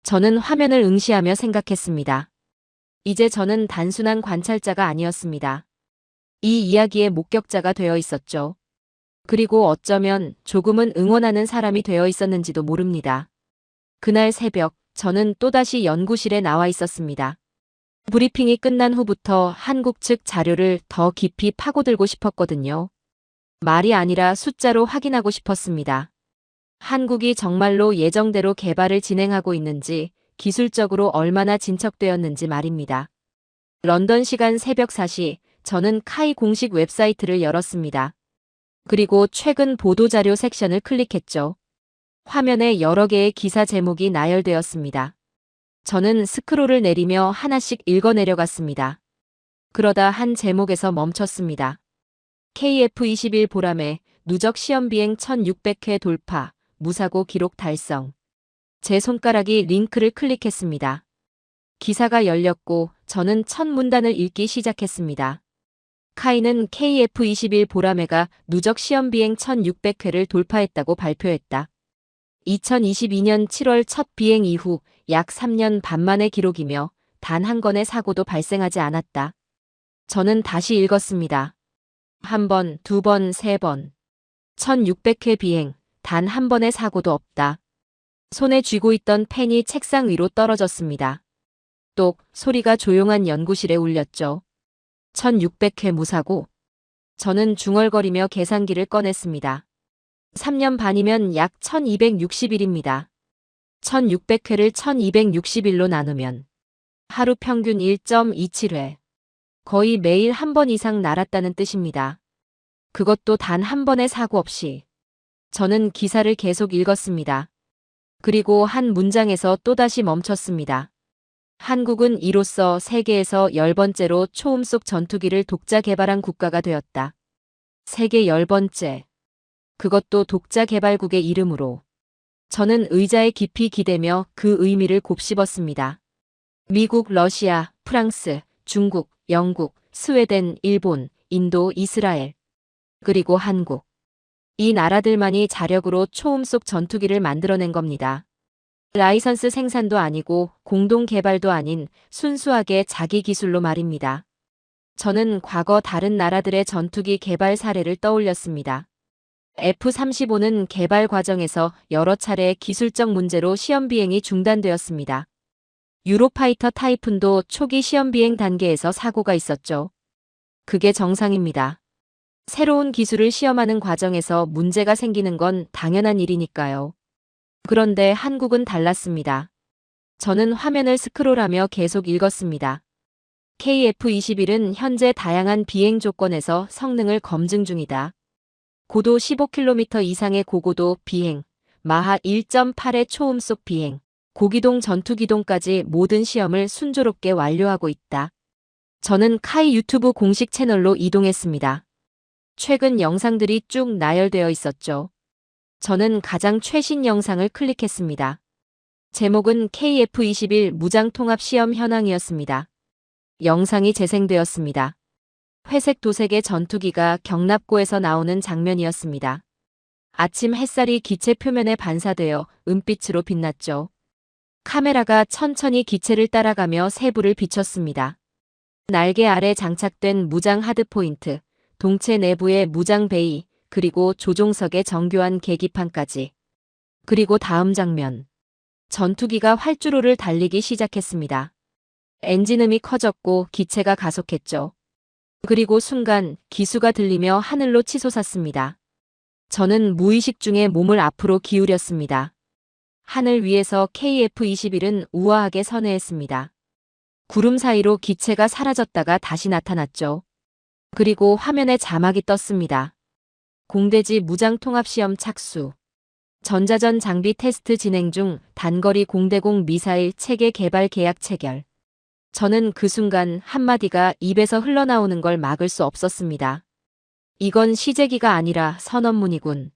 저는 화면을 응시하며 생각했습니다. 이제 저는 단순한 관찰자가 아니었습니다. 이 이야기의 목격자가 되어 있었죠. 그리고 어쩌면 조금은 응원하는 사람이 되어 있었는지도 모릅니다. 그날 새벽, 저는 또다시 연구실에 나와 있었습니다. 브리핑이 끝난 후부터 한국 측 자료를 더 깊이 파고들고 싶었거든요. 말이 아니라 숫자로 확인하고 싶었습니다. 한국이 정말로 예정대로 개발을 진행하고 있는지, 기술적으로 얼마나 진척되었는지 말입니다. 런던 시간 새벽 4시, 저는 카이 공식 웹사이트를 열었습니다. 그리고 최근 보도자료 섹션을 클릭했죠. 화면에 여러 개의 기사 제목이 나열되었습니다. 저는 스크롤을 내리며 하나씩 읽어내려갔습니다. 그러다 한 제목에서 멈췄습니다. KF-21 보람에 누적 시험비행 1600회 돌파, 무사고 기록 달성. 제 손가락이 링크를 클릭했습니다. 기사가 열렸고 저는 첫 문단을 읽기 시작했습니다. 카이는 KF-21 보라매가 누적 시험비행 1600회를 돌파했다고 발표했다. 2022년 7월 첫 비행 이후 약 3년 반 만의 기록이며 단 한 건의 사고도 발생하지 않았다. 저는 다시 읽었습니다. 한 번, 두 번, 세 번. 1600회 비행, 단 한 번의 사고도 없다. 손에 쥐고 있던 펜이 책상 위로 떨어졌습니다. 똑 소리가 조용한 연구실에 울렸죠. 1600회 무사고. 저는 중얼거리며 계산기를 꺼냈습니다. 3년 반이면 약 1260일입니다. 1600회를 1260일로 나누면 하루 평균 1.27회. 거의 매일 한 번 이상 날았다는 뜻입니다. 그것도 단 한 번의 사고 없이. 저는 기사를 계속 읽었습니다. 그리고 한 문장에서 또다시 멈췄습니다. 한국은 이로써 세계에서 10번째로 초음속 전투기를 독자 개발한 국가가 되었다. 세계 10번째. 그것도 독자 개발국의 이름으로. 저는 의자에 깊이 기대며 그 의미를 곱씹었습니다. 미국, 러시아, 프랑스, 중국, 영국, 스웨덴, 일본, 인도, 이스라엘. 그리고 한국. 이 나라들만이 자력으로 초음속 전투기를 만들어낸 겁니다. 라이선스 생산도 아니고 공동 개발도 아닌 순수하게 자기 기술로 말입니다. 저는 과거 다른 나라들의 전투기 개발 사례를 떠올렸습니다. F-35는 개발 과정에서 여러 차례 기술적 문제로 시험 비행이 중단되었습니다. 유로파이터 타이푼도 초기 시험 비행 단계에서 사고가 있었죠. 그게 정상입니다. 새로운 기술을 시험하는 과정에서 문제가 생기는 건 당연한 일이니까요. 그런데 한국은 달랐습니다. 저는 화면을 스크롤하며 계속 읽었습니다. KF-21은 현재 다양한 비행 조건에서 성능을 검증 중이다. 고도 15km 이상의 고고도 비행, 마하 1.8의 초음속 비행, 고기동 전투기동까지 모든 시험을 순조롭게 완료하고 있다. 저는 카이 유튜브 공식 채널로 이동했습니다. 최근 영상들이 쭉 나열되어 있었죠. 저는 가장 최신 영상을 클릭했습니다. 제목은 KF-21 무장통합 시험 현황이었습니다. 영상이 재생되었습니다. 회색 도색의 전투기가 경납고에서 나오는 장면이었습니다. 아침 햇살이 기체 표면에 반사되어 은빛으로 빛났죠. 카메라가 천천히 기체를 따라가며 세부를 비췄습니다. 날개 아래 장착된 무장 하드포인트, 동체 내부의 무장 베이, 그리고 조종석의 정교한 계기판까지. 그리고 다음 장면. 전투기가 활주로를 달리기 시작했습니다. 엔진음이 커졌고 기체가 가속했죠. 그리고 순간 기수가 들리며 하늘로 치솟았습니다. 저는 무의식 중에 몸을 앞으로 기울였습니다. 하늘 위에서 KF-21은 우아하게 선회했습니다. 구름 사이로 기체가 사라졌다가 다시 나타났죠. 그리고 화면에 자막이 떴습니다. 공대지 무장통합시험 착수. 전자전 장비 테스트 진행 중 단거리 공대공 미사일 체계 개발 계약 체결. 저는 그 순간 한마디가 입에서 흘러나오는 걸 막을 수 없었습니다. 이건 시제기가 아니라 선언문이군.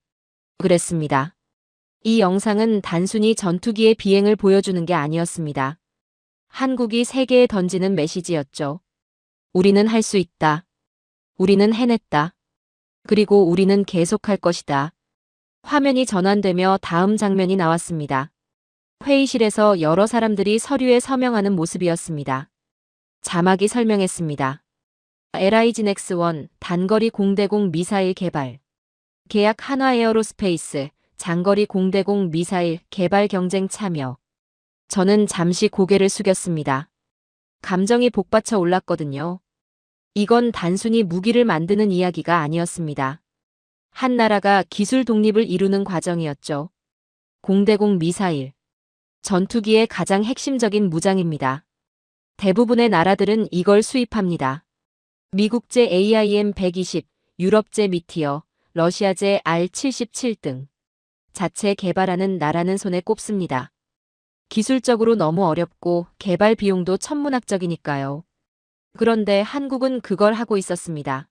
그랬습니다. 이 영상은 단순히 전투기의 비행을 보여주는 게 아니었습니다. 한국이 세계에 던지는 메시지였죠. 우리는 할 수 있다. 우리는 해냈다. 그리고 우리는 계속할 것이다. 화면이 전환되며 다음 장면이 나왔습니다. 회의실에서 여러 사람들이 서류에 서명하는 모습이었습니다. 자막이 설명했습니다. LIGNX-1 단거리 공대공 미사일 개발. 계약 한화에어로스페이스 장거리 공대공 미사일 개발 경쟁 참여. 저는 잠시 고개를 숙였습니다. 감정이 복받쳐 올랐거든요. 이건 단순히 무기를 만드는 이야기가 아니었습니다. 한 나라가 기술 독립을 이루는 과정이었죠. 공대공 미사일. 전투기의 가장 핵심적인 무장입니다. 대부분의 나라들은 이걸 수입합니다. 미국제 AIM-120, 유럽제 미티어, 러시아제 R-77 등. 자체 개발하는 나라는 손에 꼽습니다. 기술적으로 너무 어렵고 개발 비용도 천문학적이니까요. 그런데 한국은 그걸 하고 있었습니다.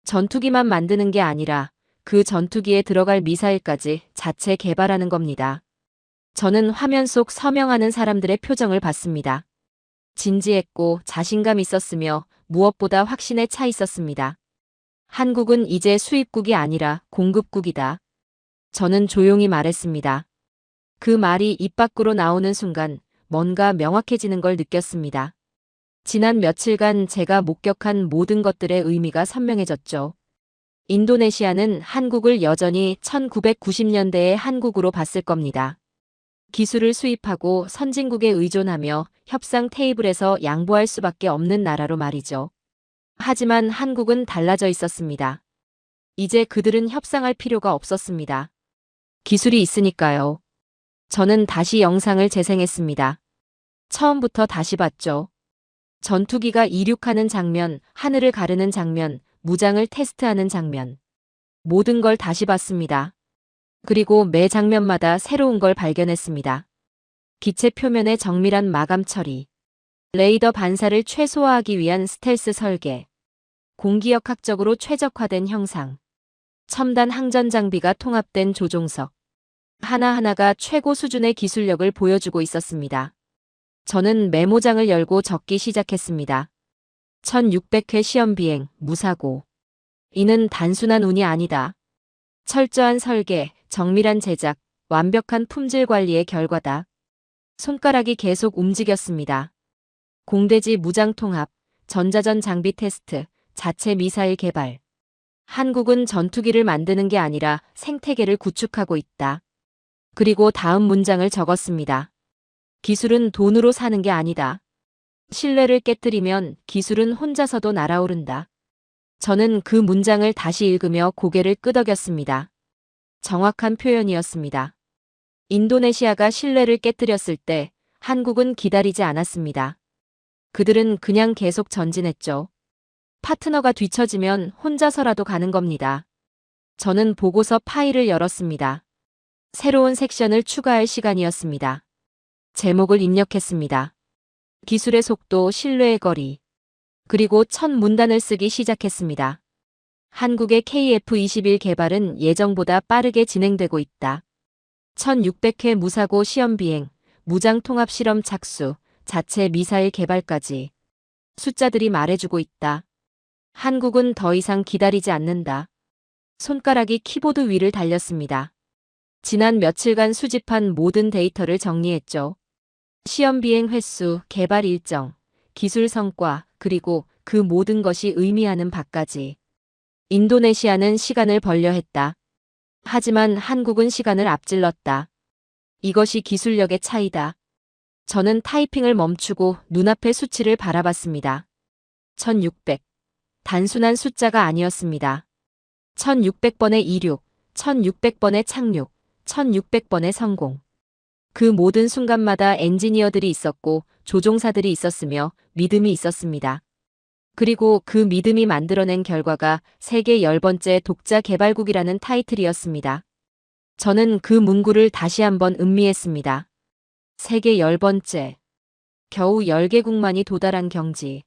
전투기만 만드는 게 아니라 그 전투기에 들어갈 미사일까지 자체 개발하는 겁니다. 저는 화면 속 서명하는 사람들의 표정을 봤습니다. 진지했고 자신감 있었으며 무엇보다 확신에 차 있었습니다. 한국은 이제 수입국이 아니라 공급국이다. 저는 조용히 말했습니다. 그 말이 입 밖으로 나오는 순간 뭔가 명확해지는 걸 느꼈습니다. 지난 며칠간 제가 목격한 모든 것들의 의미가 선명해졌죠. 인도네시아는 한국을 여전히 1990년대의 한국으로 봤을 겁니다. 기술을 수입하고 선진국에 의존하며 협상 테이블에서 양보할 수밖에 없는 나라로 말이죠. 하지만 한국은 달라져 있었습니다. 이제 그들은 협상할 필요가 없었습니다. 기술이 있으니까요. 저는 다시 영상을 재생했습니다. 처음부터 다시 봤죠. 전투기가 이륙하는 장면, 하늘을 가르는 장면, 무장을 테스트하는 장면. 모든 걸 다시 봤습니다. 그리고 매 장면마다 새로운 걸 발견했습니다. 기체 표면의 정밀한 마감 처리. 레이더 반사를 최소화하기 위한 스텔스 설계. 공기역학적으로 최적화된 형상. 첨단 항전 장비가 통합된 조종석. 하나하나가 최고 수준의 기술력을 보여주고 있었습니다. 저는 메모장을 열고 적기 시작했습니다. 1600회 시험 비행, 무사고. 이는 단순한 운이 아니다. 철저한 설계, 정밀한 제작, 완벽한 품질 관리의 결과다. 손가락이 계속 움직였습니다. 공대지 무장통합, 전자전 장비 테스트, 자체 미사일 개발. 한국은 전투기를 만드는 게 아니라 생태계를 구축하고 있다. 그리고 다음 문장을 적었습니다. 기술은 돈으로 사는 게 아니다. 신뢰를 깨뜨리면 기술은 혼자서도 날아오른다. 저는 그 문장을 다시 읽으며 고개를 끄덕였습니다. 정확한 표현이었습니다. 인도네시아가 신뢰를 깨뜨렸을 때 한국은 기다리지 않았습니다. 그들은 그냥 계속 전진했죠. 파트너가 뒤처지면 혼자서라도 가는 겁니다. 저는 보고서 파일을 열었습니다. 새로운 섹션을 추가할 시간이었습니다. 제목을 입력했습니다. 기술의 속도, 신뢰의 거리. 그리고 첫 문단을 쓰기 시작했습니다. 한국의 KF-21 개발은 예정보다 빠르게 진행되고 있다. 1600회 무사고 시험 비행, 무장 통합 실험 착수, 자체 미사일 개발까지. 숫자들이 말해주고 있다. 한국은 더 이상 기다리지 않는다. 손가락이 키보드 위를 달렸습니다. 지난 며칠간 수집한 모든 데이터를 정리했죠. 시험 비행 횟수, 개발 일정, 기술 성과, 그리고 그 모든 것이 의미하는 바까지. 인도네시아는 시간을 벌려 했다. 하지만 한국은 시간을 앞질렀다. 이것이 기술력의 차이다. 저는 타이핑을 멈추고 눈앞의 수치를 바라봤습니다. 1600. 단순한 숫자가 아니었습니다. 1600번의 이륙, 1600번의 착륙, 1600번의 성공. 그 모든 순간마다 엔지니어들이 있었고 조종사들이 있었으며 믿음이 있었습니다. 그리고 그 믿음이 만들어낸 결과가 세계 10번째 독자 개발국이라는 타이틀이었습니다. 저는 그 문구를 다시 한번 음미했습니다. 세계 10번째. 겨우 10개국만이 도달한 경지.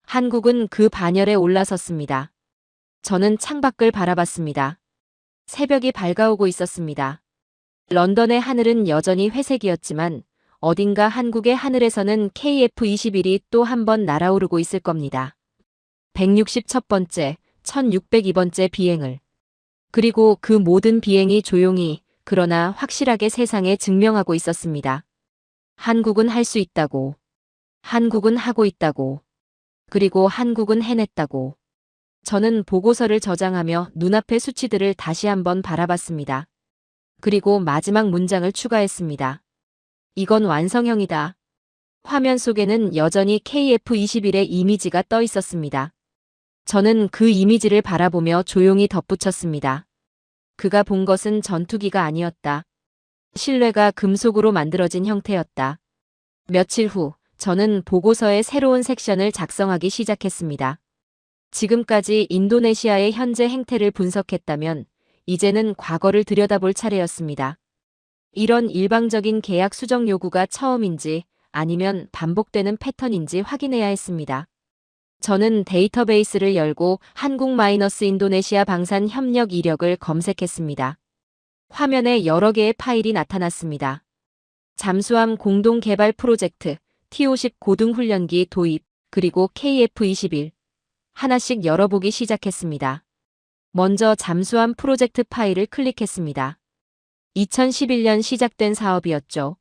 한국은 그 반열에 올라섰습니다. 저는 창밖을 바라봤습니다. 새벽이 밝아오고 있었습니다. 런던의 하늘은 여전히 회색이었지만 어딘가 한국의 하늘에서는 KF-21이 또 한 번 날아오르고 있을 겁니다. 161번째, 1602번째 비행을. 그리고 그 모든 비행이 조용히, 그러나 확실하게 세상에 증명하고 있었습니다. 한국은 할 수 있다고. 한국은 하고 있다고. 그리고 한국은 해냈다고. 저는 보고서를 저장하며 눈앞의 수치들을 다시 한번 바라봤습니다. 그리고 마지막 문장을 추가했습니다. 이건 완성형이다. 화면 속에는 여전히 KF-21의 이미지가 떠 있었습니다. 저는 그 이미지를 바라보며 조용히 덧붙였습니다. 그가 본 것은 전투기가 아니었다. 신뢰가 금속으로 만들어진 형태였다. 며칠 후, 저는 보고서의 새로운 섹션을 작성하기 시작했습니다. 지금까지 인도네시아의 현재 행태를 분석했다면, 이제는 과거를 들여다볼 차례였습니다. 이런 일방적인 계약 수정 요구가 처음인지 아니면 반복되는 패턴인지 확인해야 했습니다. 저는 데이터베이스를 열고 한국-인도네시아 방산 협력 이력을 검색했습니다. 화면에 여러 개의 파일이 나타났습니다. 잠수함 공동 개발 프로젝트, T-50 고등훈련기 도입, 그리고 KF-21. 하나씩 열어보기 시작했습니다. 먼저 잠수함 프로젝트 파일을 클릭했습니다. 2011년 시작된 사업이었죠.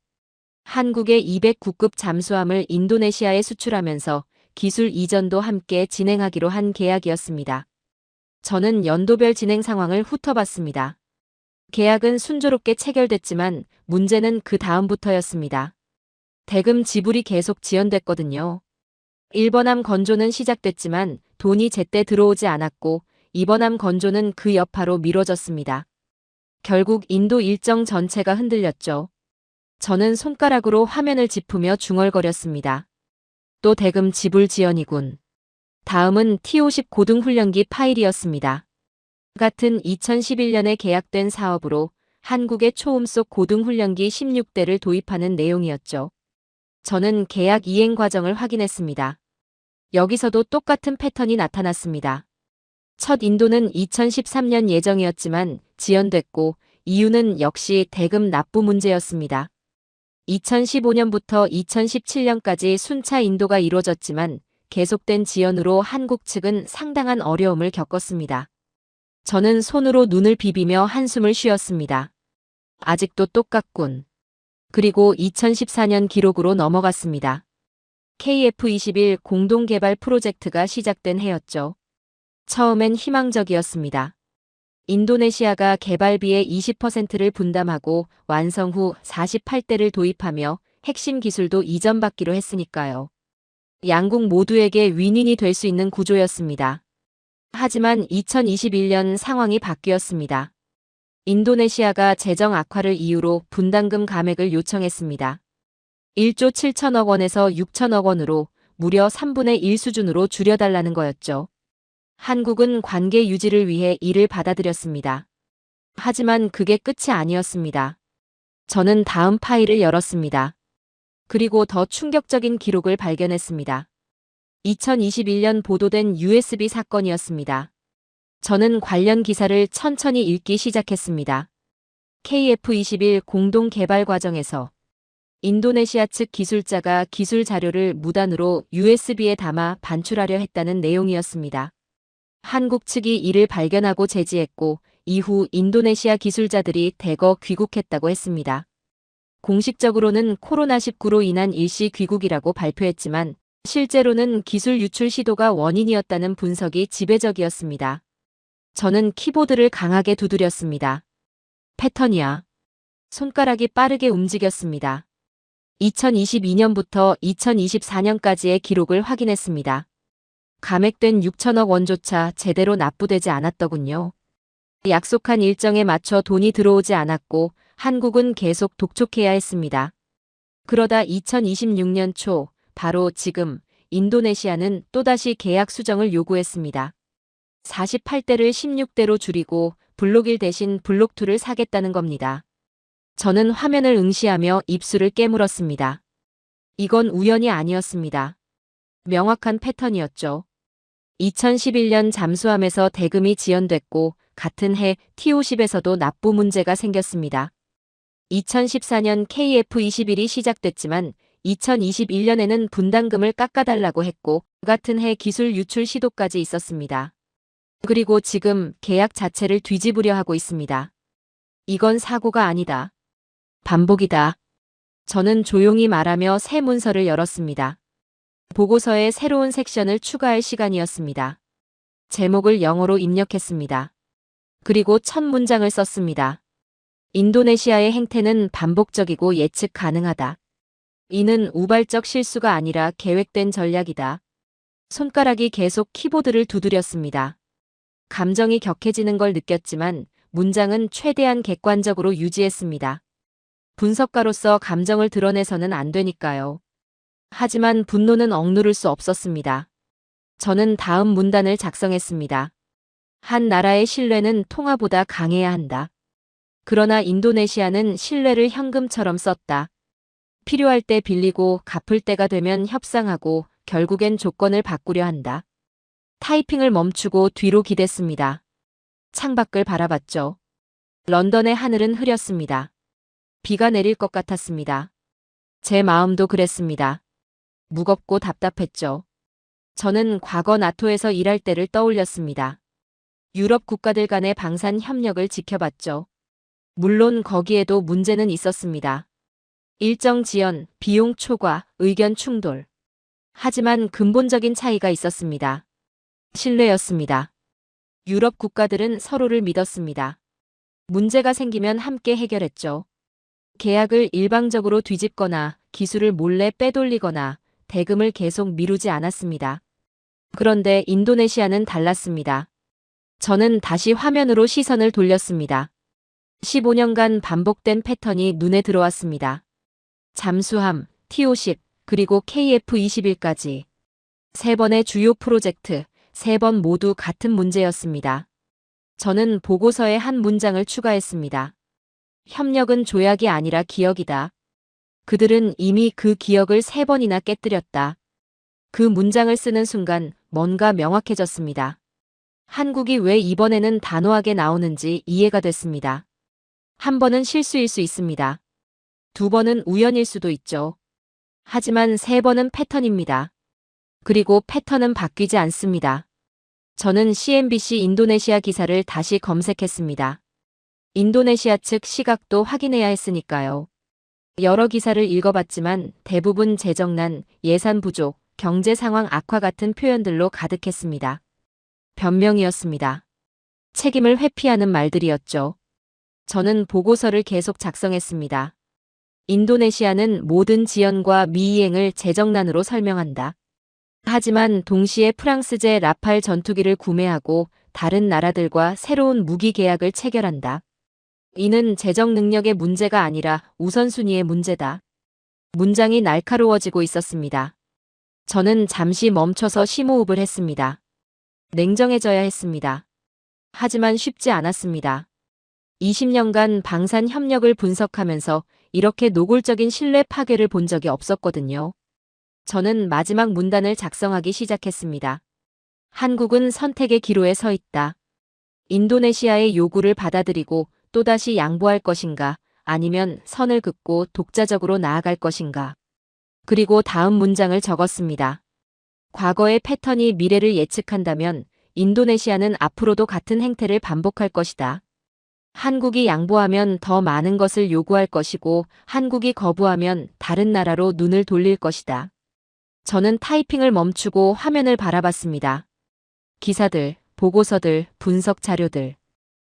한국의 209급 잠수함을 인도네시아에 수출하면서 기술 이전도 함께 진행하기로 한 계약이었습니다. 저는 연도별 진행 상황을 훑어봤습니다. 계약은 순조롭게 체결됐지만 문제는 그 다음부터였습니다. 대금 지불이 계속 지연됐거든요. 1번함 건조는 시작됐지만 돈이 제때 들어오지 않았고 2번함 건조는 그 여파로 미뤄졌습니다. 결국 인도 일정 전체가 흔들렸죠. 저는 손가락으로 화면을 짚으며 중얼거렸습니다. 또 대금 지불 지연이군. 다음은 T-50 고등훈련기 파일이었습니다. 같은 2011년에 계약된 사업으로 한국의 초음속 고등훈련기 16대를 도입하는 내용이었죠. 저는 계약 이행 과정을 확인했습니다. 여기서도 똑같은 패턴이 나타났습니다. 첫 인도는 2013년 예정이었지만 지연됐고 이유는 역시 대금 납부 문제였습니다. 2015년부터 2017년까지 순차 인도가 이루어졌지만 계속된 지연으로 한국 측은 상당한 어려움을 겪었습니다. 저는 손으로 눈을 비비며 한숨을 쉬었습니다. 아직도 똑같군. 그리고 2014년 기록으로 넘어갔습니다. KF-21 공동개발 프로젝트가 시작된 해였죠. 처음엔 희망적이었습니다. 인도네시아가 개발비의 20%를 분담하고 완성 후 48대를 도입하며 핵심 기술도 이전받기로 했으니까요. 양국 모두에게 윈윈이 될 수 있는 구조였습니다. 하지만 2021년 상황이 바뀌었습니다. 인도네시아가 재정 악화를 이유로 분담금 감액을 요청했습니다. 1조 7천억 원에서 6천억 원으로 무려 3분의 1 수준으로 줄여달라는 거였죠. 한국은 관계 유지를 위해 이를 받아들였습니다. 하지만 그게 끝이 아니었습니다. 저는 다음 파일을 열었습니다. 그리고 더 충격적인 기록을 발견했습니다. 2021년 보도된 USB 사건이었습니다. 저는 관련 기사를 천천히 읽기 시작했습니다. KF-21 공동 개발 과정에서 인도네시아 측 기술자가 기술 자료를 무단으로 USB에 담아 반출하려 했다는 내용이었습니다. 한국 측이 이를 발견하고 제지했고 이후 인도네시아 기술자들이 대거 귀국했다고 했습니다. 공식적으로는 코로나19로 인한 일시 귀국이라고 발표했지만 실제로는 기술 유출 시도가 원인이었다는 분석이 지배적이었습니다. 저는 키보드를 강하게 두드렸습니다. 패턴이야. 손가락이 빠르게 움직였습니다. 2022년부터 2024년까지의 기록을 확인했습니다. 감액된 6천억 원조차 제대로 납부되지 않았더군요. 약속한 일정에 맞춰 돈이 들어오지 않았고 한국은 계속 독촉해야 했습니다. 그러다 2026년 초, 바로 지금 인도네시아는 또다시 계약 수정을 요구했습니다. 48대를 16대로 줄이고 블록 1 대신 블록 2를 사겠다는 겁니다. 저는 화면을 응시하며 입술을 깨물었습니다. 이건 우연이 아니었습니다. 명확한 패턴이었죠. 2011년 잠수함에서 대금이 지연됐고 같은 해 TO10에서도 납부 문제가 생겼습니다. 2014년 KF-21이 시작됐지만 2021년에는 분담금을 깎아달라고 했고 같은 해 기술 유출 시도까지 있었습니다. 그리고 지금 계약 자체를 뒤집으려 하고 있습니다. 이건 사고가 아니다. 반복이다. 저는 조용히 말하며 새 문서를 열었습니다. 보고서에 새로운 섹션을 추가할 시간이었습니다. 제목을 영어로 입력했습니다. 그리고 첫 문장을 썼습니다. 인도네시아의 행태는 반복적이고 예측 가능하다. 이는 우발적 실수가 아니라 계획된 전략이다. 손가락이 계속 키보드를 두드렸습니다. 감정이 격해지는 걸 느꼈지만 문장은 최대한 객관적으로 유지했습니다. 분석가로서 감정을 드러내서는 안 되니까요. 하지만 분노는 억누를 수 없었습니다. 저는 다음 문단을 작성했습니다. 한 나라의 신뢰는 통화보다 강해야 한다. 그러나 인도네시아는 신뢰를 현금처럼 썼다. 필요할 때 빌리고 갚을 때가 되면 협상하고 결국엔 조건을 바꾸려 한다. 타이핑을 멈추고 뒤로 기댔습니다. 창밖을 바라봤죠. 런던의 하늘은 흐렸습니다. 비가 내릴 것 같았습니다. 제 마음도 그랬습니다. 무겁고 답답했죠. 저는 과거 나토에서 일할 때를 떠올렸습니다. 유럽 국가들 간의 방산 협력을 지켜봤죠. 물론 거기에도 문제는 있었습니다. 일정 지연, 비용 초과, 의견 충돌. 하지만 근본적인 차이가 있었습니다. 신뢰였습니다. 유럽 국가들은 서로를 믿었습니다. 문제가 생기면 함께 해결했죠. 계약을 일방적으로 뒤집거나 기술을 몰래 빼돌리거나 대금을 계속 미루지 않았습니다. 그런데 인도네시아는 달랐습니다. 저는 다시 화면으로 시선을 돌렸습니다. 15년간 반복된 패턴이 눈에 들어왔습니다. 잠수함, TO10, 그리고 KF-21까지. 3번의 주요 프로젝트, 3번 모두 같은 문제였습니다. 저는 보고서에 한 문장을 추가했습니다. 협력은 조약이 아니라 기억이다. 그들은 이미 그 기억을 3번이나 깨뜨렸다. 그 문장을 쓰는 순간 뭔가 명확해졌습니다. 한국이 왜 이번에는 단호하게 나오는지 이해가 됐습니다. 한 번은 실수일 수 있습니다. 2번은 우연일 수도 있죠. 하지만 3번은 패턴입니다. 그리고 패턴은 바뀌지 않습니다. 저는 CNBC 인도네시아 기사를 다시 검색했습니다. 인도네시아 측 시각도 확인해야 했으니까요. 여러 기사를 읽어봤지만 대부분 재정난, 예산 부족, 경제 상황 악화 같은 표현들로 가득했습니다. 변명이었습니다. 책임을 회피하는 말들이었죠. 저는 보고서를 계속 작성했습니다. 인도네시아는 모든 지연과 미이행을 재정난으로 설명한다. 하지만 동시에 프랑스제 라팔 전투기를 구매하고 다른 나라들과 새로운 무기 계약을 체결한다. 이는 재정 능력의 문제가 아니라 우선순위의 문제다. 문장이 날카로워지고 있었습니다. 저는 잠시 멈춰서 심호흡을 했습니다. 냉정해져야 했습니다. 하지만 쉽지 않았습니다. 20년간 방산 협력을 분석하면서 이렇게 노골적인 신뢰 파괴를 본 적이 없었거든요. 저는 마지막 문단을 작성하기 시작했습니다. 한국은 선택의 기로에 서 있다. 인도네시아의 요구를 받아들이고 또다시 양보할 것인가, 아니면 선을 긋고 독자적으로 나아갈 것인가. 그리고 다음 문장을 적었습니다. 과거의 패턴이 미래를 예측한다면 인도네시아는 앞으로도 같은 행태를 반복할 것이다. 한국이 양보하면 더 많은 것을 요구할 것이고 한국이 거부하면 다른 나라로 눈을 돌릴 것이다. 저는 타이핑을 멈추고 화면을 바라봤습니다. 기사들, 보고서들, 분석 자료들.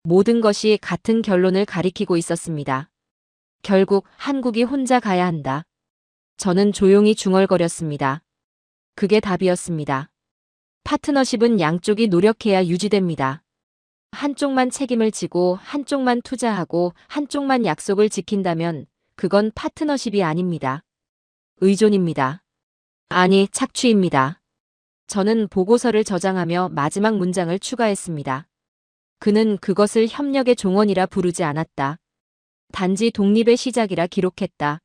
모든 것이 같은 결론을 가리키고 있었습니다. 결국 한국이 혼자 가야 한다. 저는 조용히 중얼거렸습니다. 그게 답이었습니다. 파트너십은 양쪽이 노력해야 유지됩니다. 한쪽만 책임을 지고 한쪽만 투자하고 한쪽만 약속을 지킨다면 그건 파트너십이 아닙니다. 의존입니다. 아니, 착취입니다. 저는 보고서를 저장하며 마지막 문장을 추가했습니다. 그는 그것을 협력의 종언이라 부르지 않았다. 단지 독립의 시작이라 기록했다.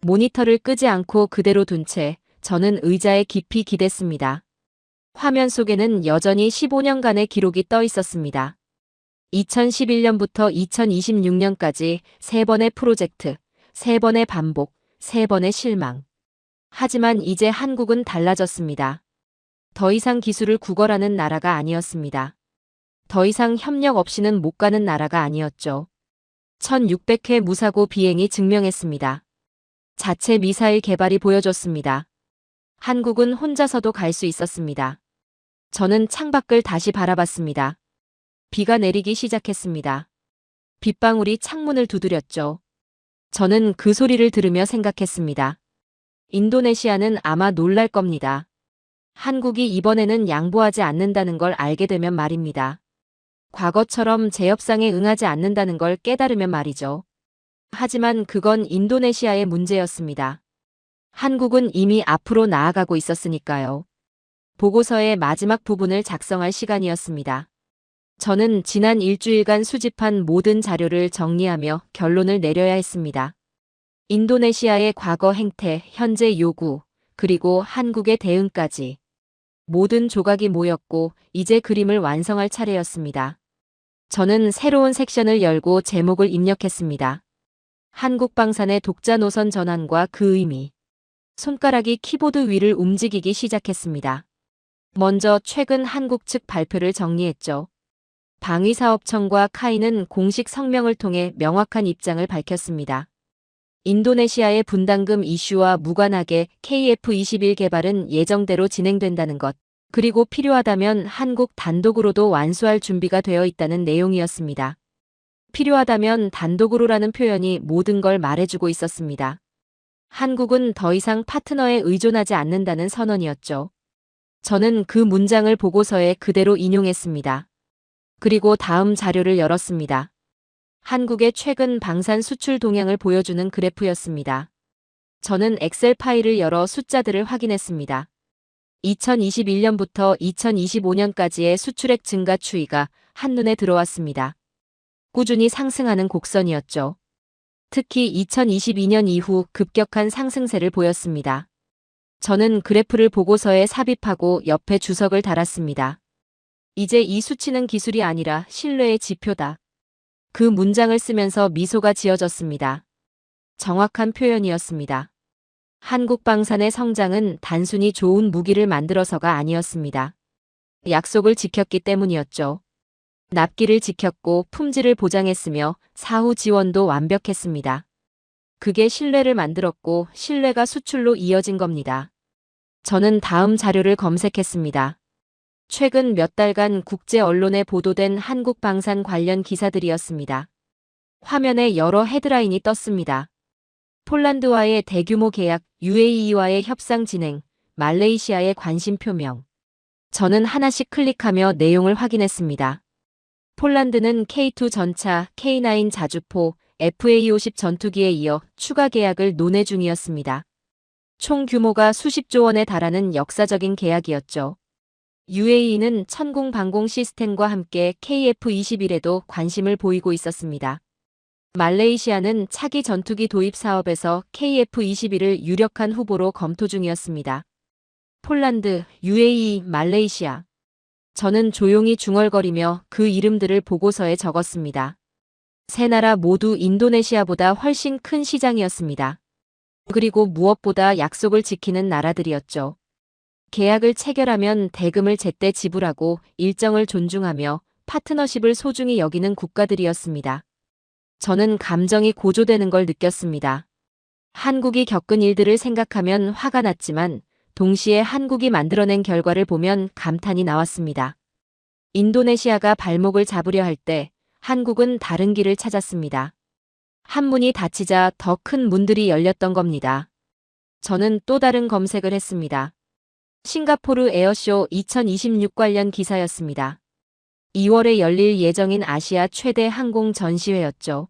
모니터를 끄지 않고 그대로 둔 채 저는 의자에 깊이 기댔습니다. 화면 속에는 여전히 15년간의 기록이 떠 있었습니다. 2011년부터 2026년까지 3번의 프로젝트, 3번의 반복, 3번의 실망. 하지만 이제 한국은 달라졌습니다. 더 이상 기술을 구걸하는 나라가 아니었습니다. 더 이상 협력 없이는 못 가는 나라가 아니었죠. 1600회 무사고 비행이 증명했습니다. 자체 미사일 개발이 보여줬습니다. 한국은 혼자서도 갈 수 있었습니다. 저는 창밖을 다시 바라봤습니다. 비가 내리기 시작했습니다. 빗방울이 창문을 두드렸죠. 저는 그 소리를 들으며 생각했습니다. 인도네시아는 아마 놀랄 겁니다. 한국이 이번에는 양보하지 않는다는 걸 알게 되면 말입니다. 과거처럼 재협상에 응하지 않는다는 걸 깨달으면 말이죠. 하지만 그건 인도네시아의 문제였습니다. 한국은 이미 앞으로 나아가고 있었으니까요. 보고서의 마지막 부분을 작성할 시간이었습니다. 저는 지난 일주일간 수집한 모든 자료를 정리하며 결론을 내려야 했습니다. 인도네시아의 과거 행태, 현재 요구, 그리고 한국의 대응까지. 모든 조각이 모였고 이제 그림을 완성할 차례였습니다. 저는 새로운 섹션을 열고 제목을 입력했습니다. 한국방산의 독자 노선 전환과 그 의미. 손가락이 키보드 위를 움직이기 시작했습니다. 먼저 최근 한국 측 발표를 정리했죠. 방위사업청과 카이는 공식 성명을 통해 명확한 입장을 밝혔습니다. 인도네시아의 분담금 이슈와 무관하게 KF-21 개발은 예정대로 진행된다는 것, 그리고 필요하다면 한국 단독으로도 완수할 준비가 되어 있다는 내용이었습니다. 필요하다면 단독으로라는 표현이 모든 걸 말해주고 있었습니다. 한국은 더 이상 파트너에 의존하지 않는다는 선언이었죠. 저는 그 문장을 보고서에 그대로 인용했습니다. 그리고 다음 자료를 열었습니다. 한국의 최근 방산 수출 동향을 보여주는 그래프였습니다. 저는 엑셀 파일을 열어 숫자들을 확인했습니다. 2021년부터 2025년까지의 수출액 증가 추이가 한눈에 들어왔습니다. 꾸준히 상승하는 곡선이었죠. 특히 2022년 이후 급격한 상승세를 보였습니다. 저는 그래프를 보고서에 삽입하고 옆에 주석을 달았습니다. 이제 이 수치는 기술이 아니라 신뢰의 지표다. 그 문장을 쓰면서 미소가 지어졌습니다. 정확한 표현이었습니다. 한국방산의 성장은 단순히 좋은 무기를 만들어서가 아니었습니다. 약속을 지켰기 때문이었죠. 납기를 지켰고 품질을 보장했으며 사후 지원도 완벽했습니다. 그게 신뢰를 만들었고 신뢰가 수출로 이어진 겁니다. 저는 다음 자료를 검색했습니다. 최근 몇 달간 국제 언론에 보도된 한국 방산 관련 기사들이었습니다. 화면에 여러 헤드라인이 떴습니다. 폴란드와의 대규모 계약, UAE와의 협상 진행, 말레이시아의 관심 표명. 저는 하나씩 클릭하며 내용을 확인했습니다. 폴란드는 K2 전차, K9 자주포, FA50 전투기에 이어 추가 계약을 논의 중이었습니다. 총 규모가 수십조 원에 달하는 역사적인 계약이었죠. UAE는 천공 방공 시스템과 함께 KF-21에도 관심을 보이고 있었습니다. 말레이시아는 차기 전투기 도입 사업에서 KF-21을 유력한 후보로 검토 중이었습니다. 폴란드, UAE, 말레이시아. 저는 조용히 중얼거리며 그 이름들을 보고서에 적었습니다. 세 나라 모두 인도네시아보다 훨씬 큰 시장이었습니다. 그리고 무엇보다 약속을 지키는 나라들이었죠. 계약을 체결하면 대금을 제때 지불하고 일정을 존중하며 파트너십을 소중히 여기는 국가들이었습니다. 저는 감정이 고조되는 걸 느꼈습니다. 한국이 겪은 일들을 생각하면 화가 났지만 동시에 한국이 만들어낸 결과를 보면 감탄이 나왔습니다. 인도네시아가 발목을 잡으려 할 때 한국은 다른 길을 찾았습니다. 한 문이 닫히자 더 큰 문들이 열렸던 겁니다. 저는 또 다른 검색을 했습니다. 싱가포르 에어쇼 2026 관련 기사였습니다. 2월에 열릴 예정인 아시아 최대 항공 전시회였죠.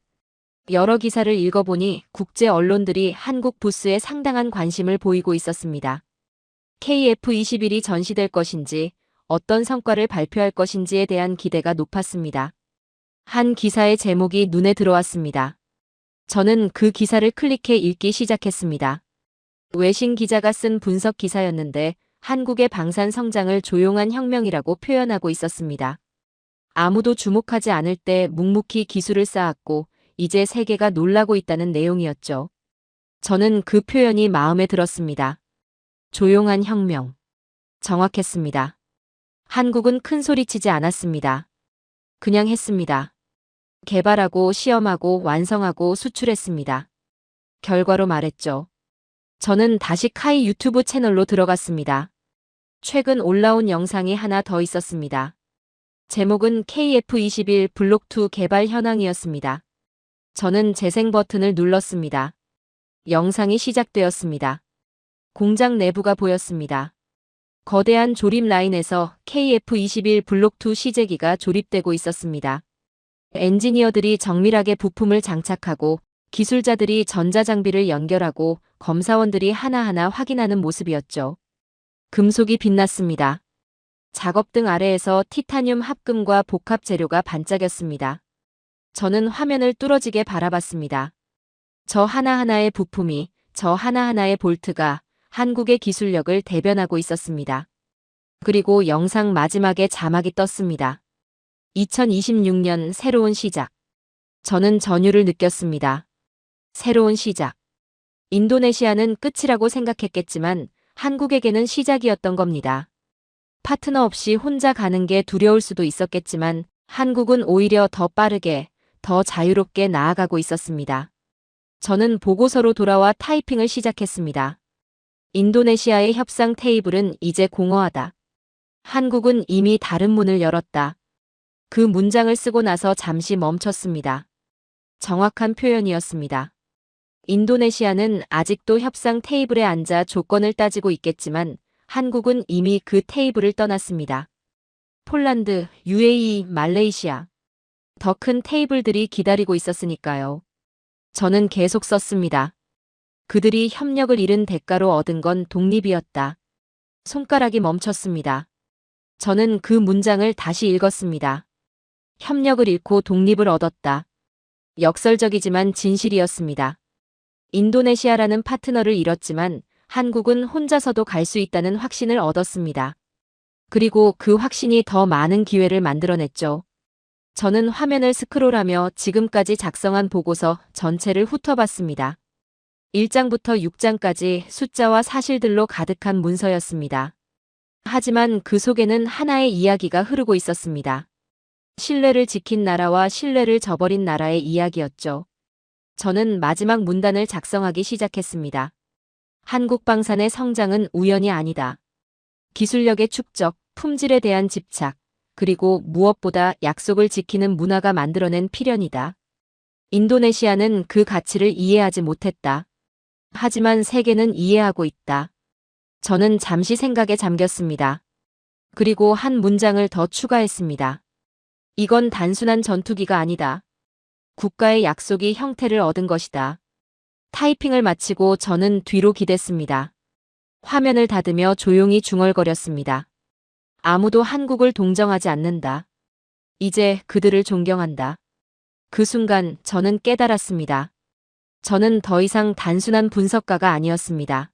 여러 기사를 읽어보니 국제 언론들이 한국 부스에 상당한 관심을 보이고 있었습니다. KF-21이 전시될 것인지, 어떤 성과를 발표할 것인지에 대한 기대가 높았습니다. 한 기사의 제목이 눈에 들어왔습니다. 저는 그 기사를 클릭해 읽기 시작했습니다. 외신 기자가 쓴 분석 기사였는데 한국의 방산 성장을 조용한 혁명이라고 표현하고 있었습니다. 아무도 주목하지 않을 때 묵묵히 기술을 쌓았고 이제 세계가 놀라고 있다는 내용이었죠. 저는 그 표현이 마음에 들었습니다. 조용한 혁명. 정확했습니다. 한국은 큰 소리치지 않았습니다. 그냥 했습니다. 개발하고 시험하고 완성하고 수출했습니다. 결과로 말했죠. 저는 다시 카이 유튜브 채널로 들어갔습니다. 최근 올라온 영상이 하나 더 있었습니다. 제목은 KF-21 블록2 개발 현황이었습니다. 저는 재생 버튼을 눌렀습니다. 영상이 시작되었습니다. 공장 내부가 보였습니다. 거대한 조립 라인에서 KF-21 블록2 시제기가 조립되고 있었습니다. 엔지니어들이 정밀하게 부품을 장착하고 기술자들이 전자장비를 연결하고 검사원들이 하나하나 확인하는 모습이었죠. 금속이 빛났습니다. 작업등 아래에서 티타늄 합금과 복합 재료가 반짝였습니다. 저는 화면을 뚫어지게 바라봤습니다. 저 하나하나의 부품이, 저 하나하나의 볼트가 한국의 기술력을 대변하고 있었습니다. 그리고 영상 마지막에 자막이 떴습니다. 2026년 새로운 시작. 저는 전율을 느꼈습니다. 새로운 시작. 인도네시아는 끝이라고 생각했겠지만 한국에게는 시작이었던 겁니다. 파트너 없이 혼자 가는 게 두려울 수도 있었겠지만 한국은 오히려 더 빠르게, 더 자유롭게 나아가고 있었습니다. 저는 보고서로 돌아와 타이핑을 시작했습니다. 인도네시아의 협상 테이블은 이제 공허하다. 한국은 이미 다른 문을 열었다. 그 문장을 쓰고 나서 잠시 멈췄습니다. 정확한 표현이었습니다. 인도네시아는 아직도 협상 테이블에 앉아 조건을 따지고 있겠지만 한국은 이미 그 테이블을 떠났습니다. 폴란드, UAE, 말레이시아. 더 큰 테이블들이 기다리고 있었으니까요. 저는 계속 썼습니다. 그들이 협력을 잃은 대가로 얻은 건 독립이었다. 손가락이 멈췄습니다. 저는 그 문장을 다시 읽었습니다. 협력을 잃고 독립을 얻었다. 역설적이지만 진실이었습니다. 인도네시아라는 파트너를 잃었지만 한국은 혼자서도 갈 수 있다는 확신을 얻었습니다. 그리고 그 확신이 더 많은 기회를 만들어냈죠. 저는 화면을 스크롤하며 지금까지 작성한 보고서 전체를 훑어봤습니다. 1장부터 6장까지 숫자와 사실들로 가득한 문서였습니다. 하지만 그 속에는 하나의 이야기가 흐르고 있었습니다. 신뢰를 지킨 나라와 신뢰를 저버린 나라의 이야기였죠. 저는 마지막 문단을 작성하기 시작했습니다. 한국 방산의 성장은 우연이 아니다. 기술력의 축적, 품질에 대한 집착, 그리고 무엇보다 약속을 지키는 문화가 만들어낸 필연이다. 인도네시아는 그 가치를 이해하지 못했다. 하지만 세계는 이해하고 있다. 저는 잠시 생각에 잠겼습니다. 그리고 한 문장을 더 추가했습니다. 이건 단순한 전투기가 아니다. 국가의 약속이 형태를 얻은 것이다. 타이핑을 마치고 저는 뒤로 기댔습니다. 화면을 닫으며 조용히 중얼거렸습니다. 아무도 한국을 동정하지 않는다. 이제 그들을 존경한다. 그 순간 저는 깨달았습니다. 저는 더 이상 단순한 분석가가 아니었습니다.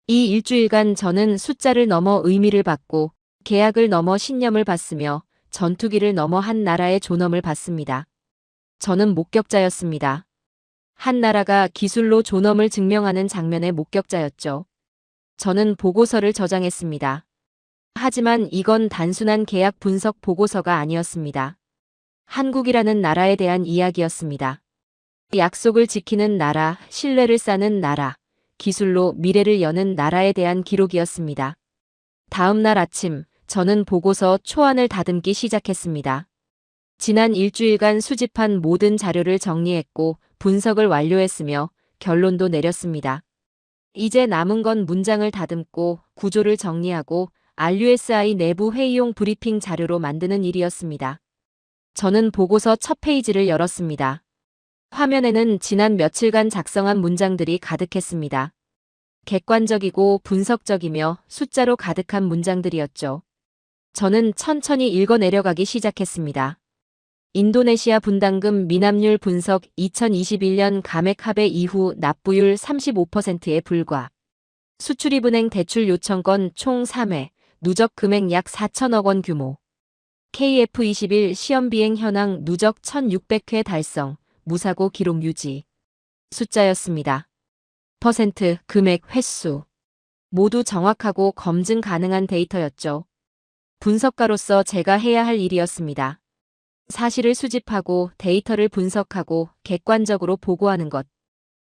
이 일주일간 저는 숫자를 넘어 의미를 받고 계약을 넘어 신념을 받으며 전투기를 넘어 한 나라의 존엄을 받습니다. 저는 목격자였습니다. 한 나라가 기술로 존엄을 증명하는 장면의 목격자였죠. 저는 보고서를 저장했습니다. 하지만 이건 단순한 계약 분석 보고서가 아니었습니다. 한국이라는 나라에 대한 이야기였습니다. 약속을 지키는 나라, 신뢰를 쌓는 나라, 기술로 미래를 여는 나라에 대한 기록이었습니다. 다음 날 아침, 저는 보고서 초안을 다듬기 시작했습니다. 지난 일주일간 수집한 모든 자료를 정리했고 분석을 완료했으며 결론도 내렸습니다. 이제 남은 건 문장을 다듬고 구조를 정리하고 RUSI 내부 회의용 브리핑 자료로 만드는 일이었습니다. 저는 보고서 첫 페이지를 열었습니다. 화면에는 지난 며칠간 작성한 문장들이 가득했습니다. 객관적이고 분석적이며 숫자로 가득한 문장들이었죠. 저는 천천히 읽어 내려가기 시작했습니다. 인도네시아 분담금 미납률 분석 2021년 감액 합의 이후 납부율 35%에 불과. 수출입은행 대출 요청 건 총 3회, 누적 금액 약 4천억 원 규모. KF21 시험 비행 현황 누적 1600회 달성, 무사고 기록 유지. 숫자였습니다. 퍼센트, 금액, 횟수. 모두 정확하고 검증 가능한 데이터였죠. 분석가로서 제가 해야 할 일이었습니다. 사실을 수집하고 데이터를 분석하고 객관적으로 보고하는 것.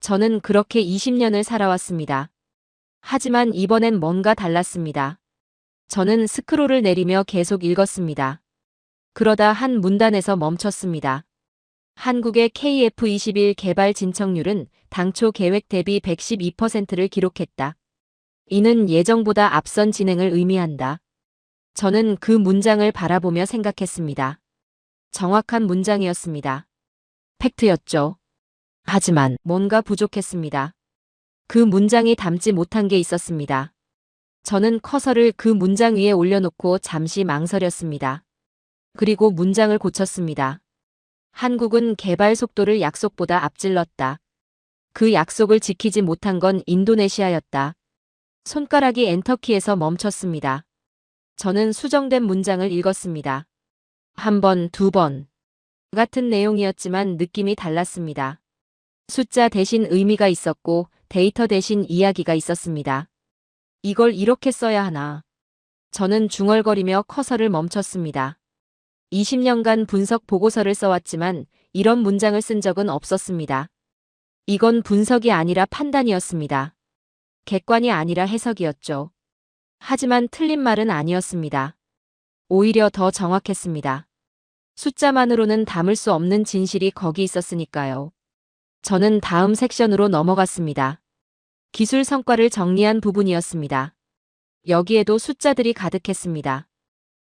저는 그렇게 20년을 살아왔습니다. 하지만 이번엔 뭔가 달랐습니다. 저는 스크롤을 내리며 계속 읽었습니다. 그러다 한 문단에서 멈췄습니다. 한국의 KF21 개발 진척률은 당초 계획 대비 112%를 기록했다. 이는 예정보다 앞선 진행을 의미한다. 저는 그 문장을 바라보며 생각했습니다. 정확한 문장이었습니다. 팩트였죠. 하지만 뭔가 부족했습니다. 그 문장이 담지 못한 게 있었습니다. 저는 커서를 그 문장 위에 올려놓고 잠시 망설였습니다. 그리고 문장을 고쳤습니다. 한국은 개발 속도를 약속보다 앞질렀다. 그 약속을 지키지 못한 건 인도네시아였다. 손가락이 엔터키에서 멈췄습니다. 저는 수정된 문장을 읽었습니다. 한 번, 두 번. 같은 내용이었지만 느낌이 달랐습니다. 숫자 대신 의미가 있었고 데이터 대신 이야기가 있었습니다. 이걸 이렇게 써야 하나. 저는 중얼거리며 커서를 멈췄습니다. 20년간 분석 보고서를 써왔지만 이런 문장을 쓴 적은 없었습니다. 이건 분석이 아니라 판단이었습니다. 객관이 아니라 해석이었죠. 하지만 틀린 말은 아니었습니다. 오히려 더 정확했습니다. 숫자만으로는 담을 수 없는 진실이 거기 있었으니까요. 저는 다음 섹션으로 넘어갔습니다. 기술 성과를 정리한 부분이었습니다. 여기에도 숫자들이 가득했습니다.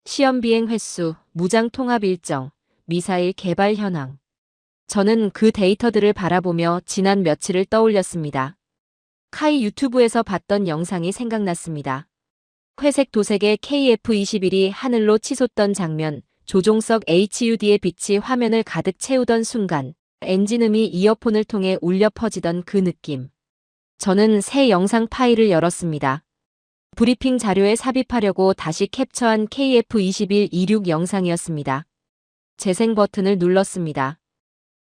시험 비행 횟수, 무장 통합 일정, 미사일 개발 현황. 저는 그 데이터들을 바라보며 지난 며칠을 떠올렸습니다. 카이 유튜브에서 봤던 영상이 생각났습니다. 회색 도색의 KF21이 하늘로 치솟던 장면, 조종석 HUD의 빛이 화면을 가득 채우던 순간, 엔진음이 이어폰을 통해 울려 퍼지던 그 느낌. 저는 새 영상 파일을 열었습니다. 브리핑 자료에 삽입하려고 다시 캡처한 KF21 26 영상이었습니다. 재생 버튼을 눌렀습니다.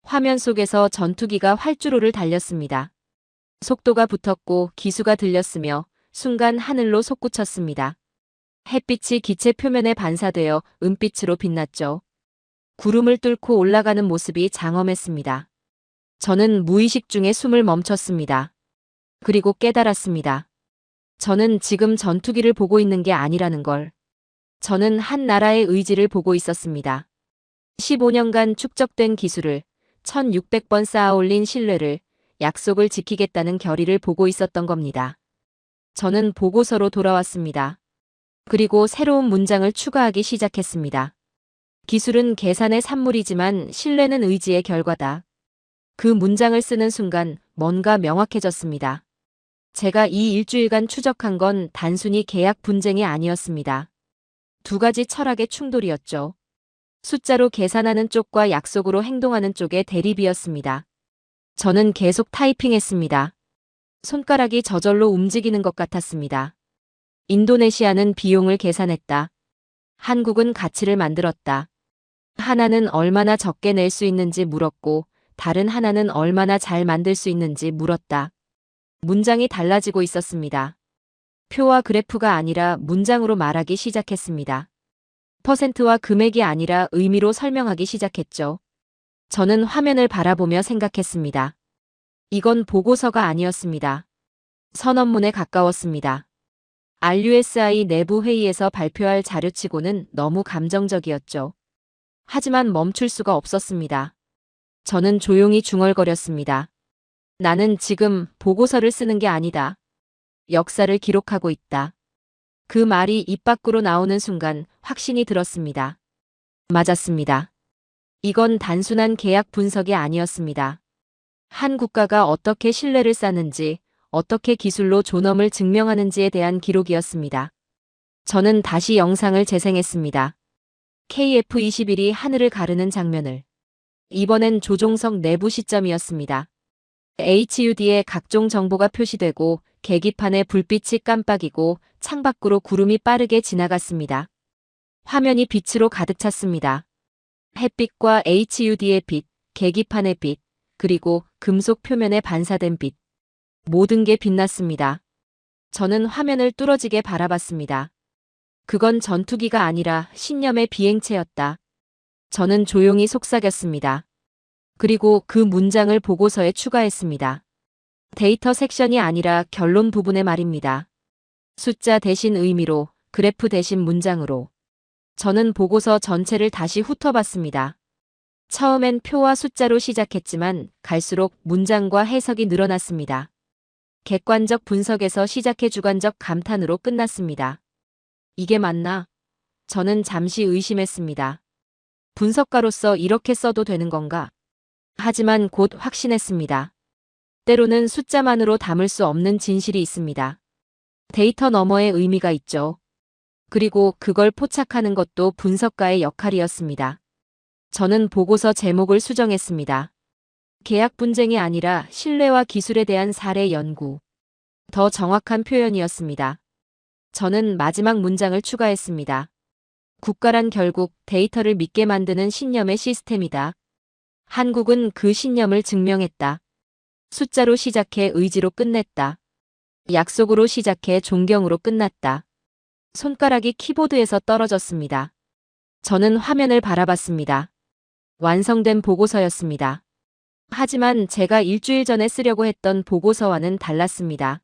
화면 속에서 전투기가 활주로를 달렸습니다. 속도가 붙었고 기수가 들렸으며 순간 하늘로 솟구쳤습니다. 햇빛이 기체 표면에 반사되어 은빛으로 빛났죠. 구름을 뚫고 올라가는 모습이 장엄했습니다. 저는 무의식 중에 숨을 멈췄습니다. 그리고 깨달았습니다. 저는 지금 전투기를 보고 있는 게 아니라는 걸. 저는 한 나라의 의지를 보고 있었습니다. 15년간 축적된 기술을, 1600번 쌓아올린 신뢰를, 약속을 지키겠다는 결의를 보고 있었던 겁니다. 저는 보고서로 돌아왔습니다. 그리고 새로운 문장을 추가하기 시작했습니다. 기술은 계산의 산물이지만 신뢰는 의지의 결과다. 그 문장을 쓰는 순간 뭔가 명확해졌습니다. 제가 이 일주일간 추적한 건 단순히 계약 분쟁이 아니었습니다. 두 가지 철학의 충돌이었죠. 숫자로 계산하는 쪽과 약속으로 행동하는 쪽의 대립이었습니다. 저는 계속 타이핑했습니다. 손가락이 저절로 움직이는 것 같았습니다. 인도네시아는 비용을 계산했다. 한국은 가치를 만들었다. 하나는 얼마나 적게 낼 수 있는지 물었고, 다른 하나는 얼마나 잘 만들 수 있는지 물었다. 문장이 달라지고 있었습니다. 표와 그래프가 아니라 문장으로 말하기 시작했습니다. 퍼센트와 금액이 아니라 의미로 설명하기 시작했죠. 저는 화면을 바라보며 생각했습니다. 이건 보고서가 아니었습니다. 선언문에 가까웠습니다. RUSI 내부 회의에서 발표할 자료치고는 너무 감정적이었죠. 하지만 멈출 수가 없었습니다. 저는 조용히 중얼거렸습니다. 나는 지금 보고서를 쓰는 게 아니다. 역사를 기록하고 있다. 그 말이 입 밖으로 나오는 순간 확신이 들었습니다. 맞았습니다. 이건 단순한 계약 분석이 아니었습니다. 한 국가가 어떻게 신뢰를 쌓는지, 어떻게 기술로 존엄을 증명하는지에 대한 기록이었습니다. 저는 다시 영상을 재생했습니다. KF-21이 하늘을 가르는 장면을. 이번엔 조종석 내부 시점이었습니다. HUD에 각종 정보가 표시되고 계기판에 불빛이 깜빡이고 창밖으로 구름이 빠르게 지나갔습니다. 화면이 빛으로 가득 찼습니다. 햇빛과 HUD의 빛, 계기판의 빛, 그리고 금속 표면에 반사된 빛. 모든 게 빛났습니다. 저는 화면을 뚫어지게 바라봤습니다. 그건 전투기가 아니라 신념의 비행체였다. 저는 조용히 속삭였습니다. 그리고 그 문장을 보고서에 추가했습니다. 데이터 섹션이 아니라 결론 부분의 말입니다. 숫자 대신 의미로, 그래프 대신 문장으로. 저는 보고서 전체를 다시 훑어봤습니다. 처음엔 표와 숫자로 시작했지만 갈수록 문장과 해석이 늘어났습니다. 객관적 분석에서 시작해 주관적 감탄으로 끝났습니다. 이게 맞나? 저는 잠시 의심했습니다. 분석가로서 이렇게 써도 되는 건가? 하지만 곧 확신했습니다. 때로는 숫자만으로 담을 수 없는 진실이 있습니다. 데이터 너머의 의미가 있죠. 그리고 그걸 포착하는 것도 분석가의 역할이었습니다. 저는 보고서 제목을 수정했습니다. 계약 분쟁이 아니라 신뢰와 기술에 대한 사례 연구. 더 정확한 표현이었습니다. 저는 마지막 문장을 추가했습니다. 국가란 결국 데이터를 믿게 만드는 신념의 시스템이다. 한국은 그 신념을 증명했다. 숫자로 시작해 의지로 끝냈다. 약속으로 시작해 존경으로 끝났다. 손가락이 키보드에서 떨어졌습니다. 저는 화면을 바라봤습니다. 완성된 보고서였습니다. 하지만 제가 일주일 전에 쓰려고 했던 보고서와는 달랐습니다.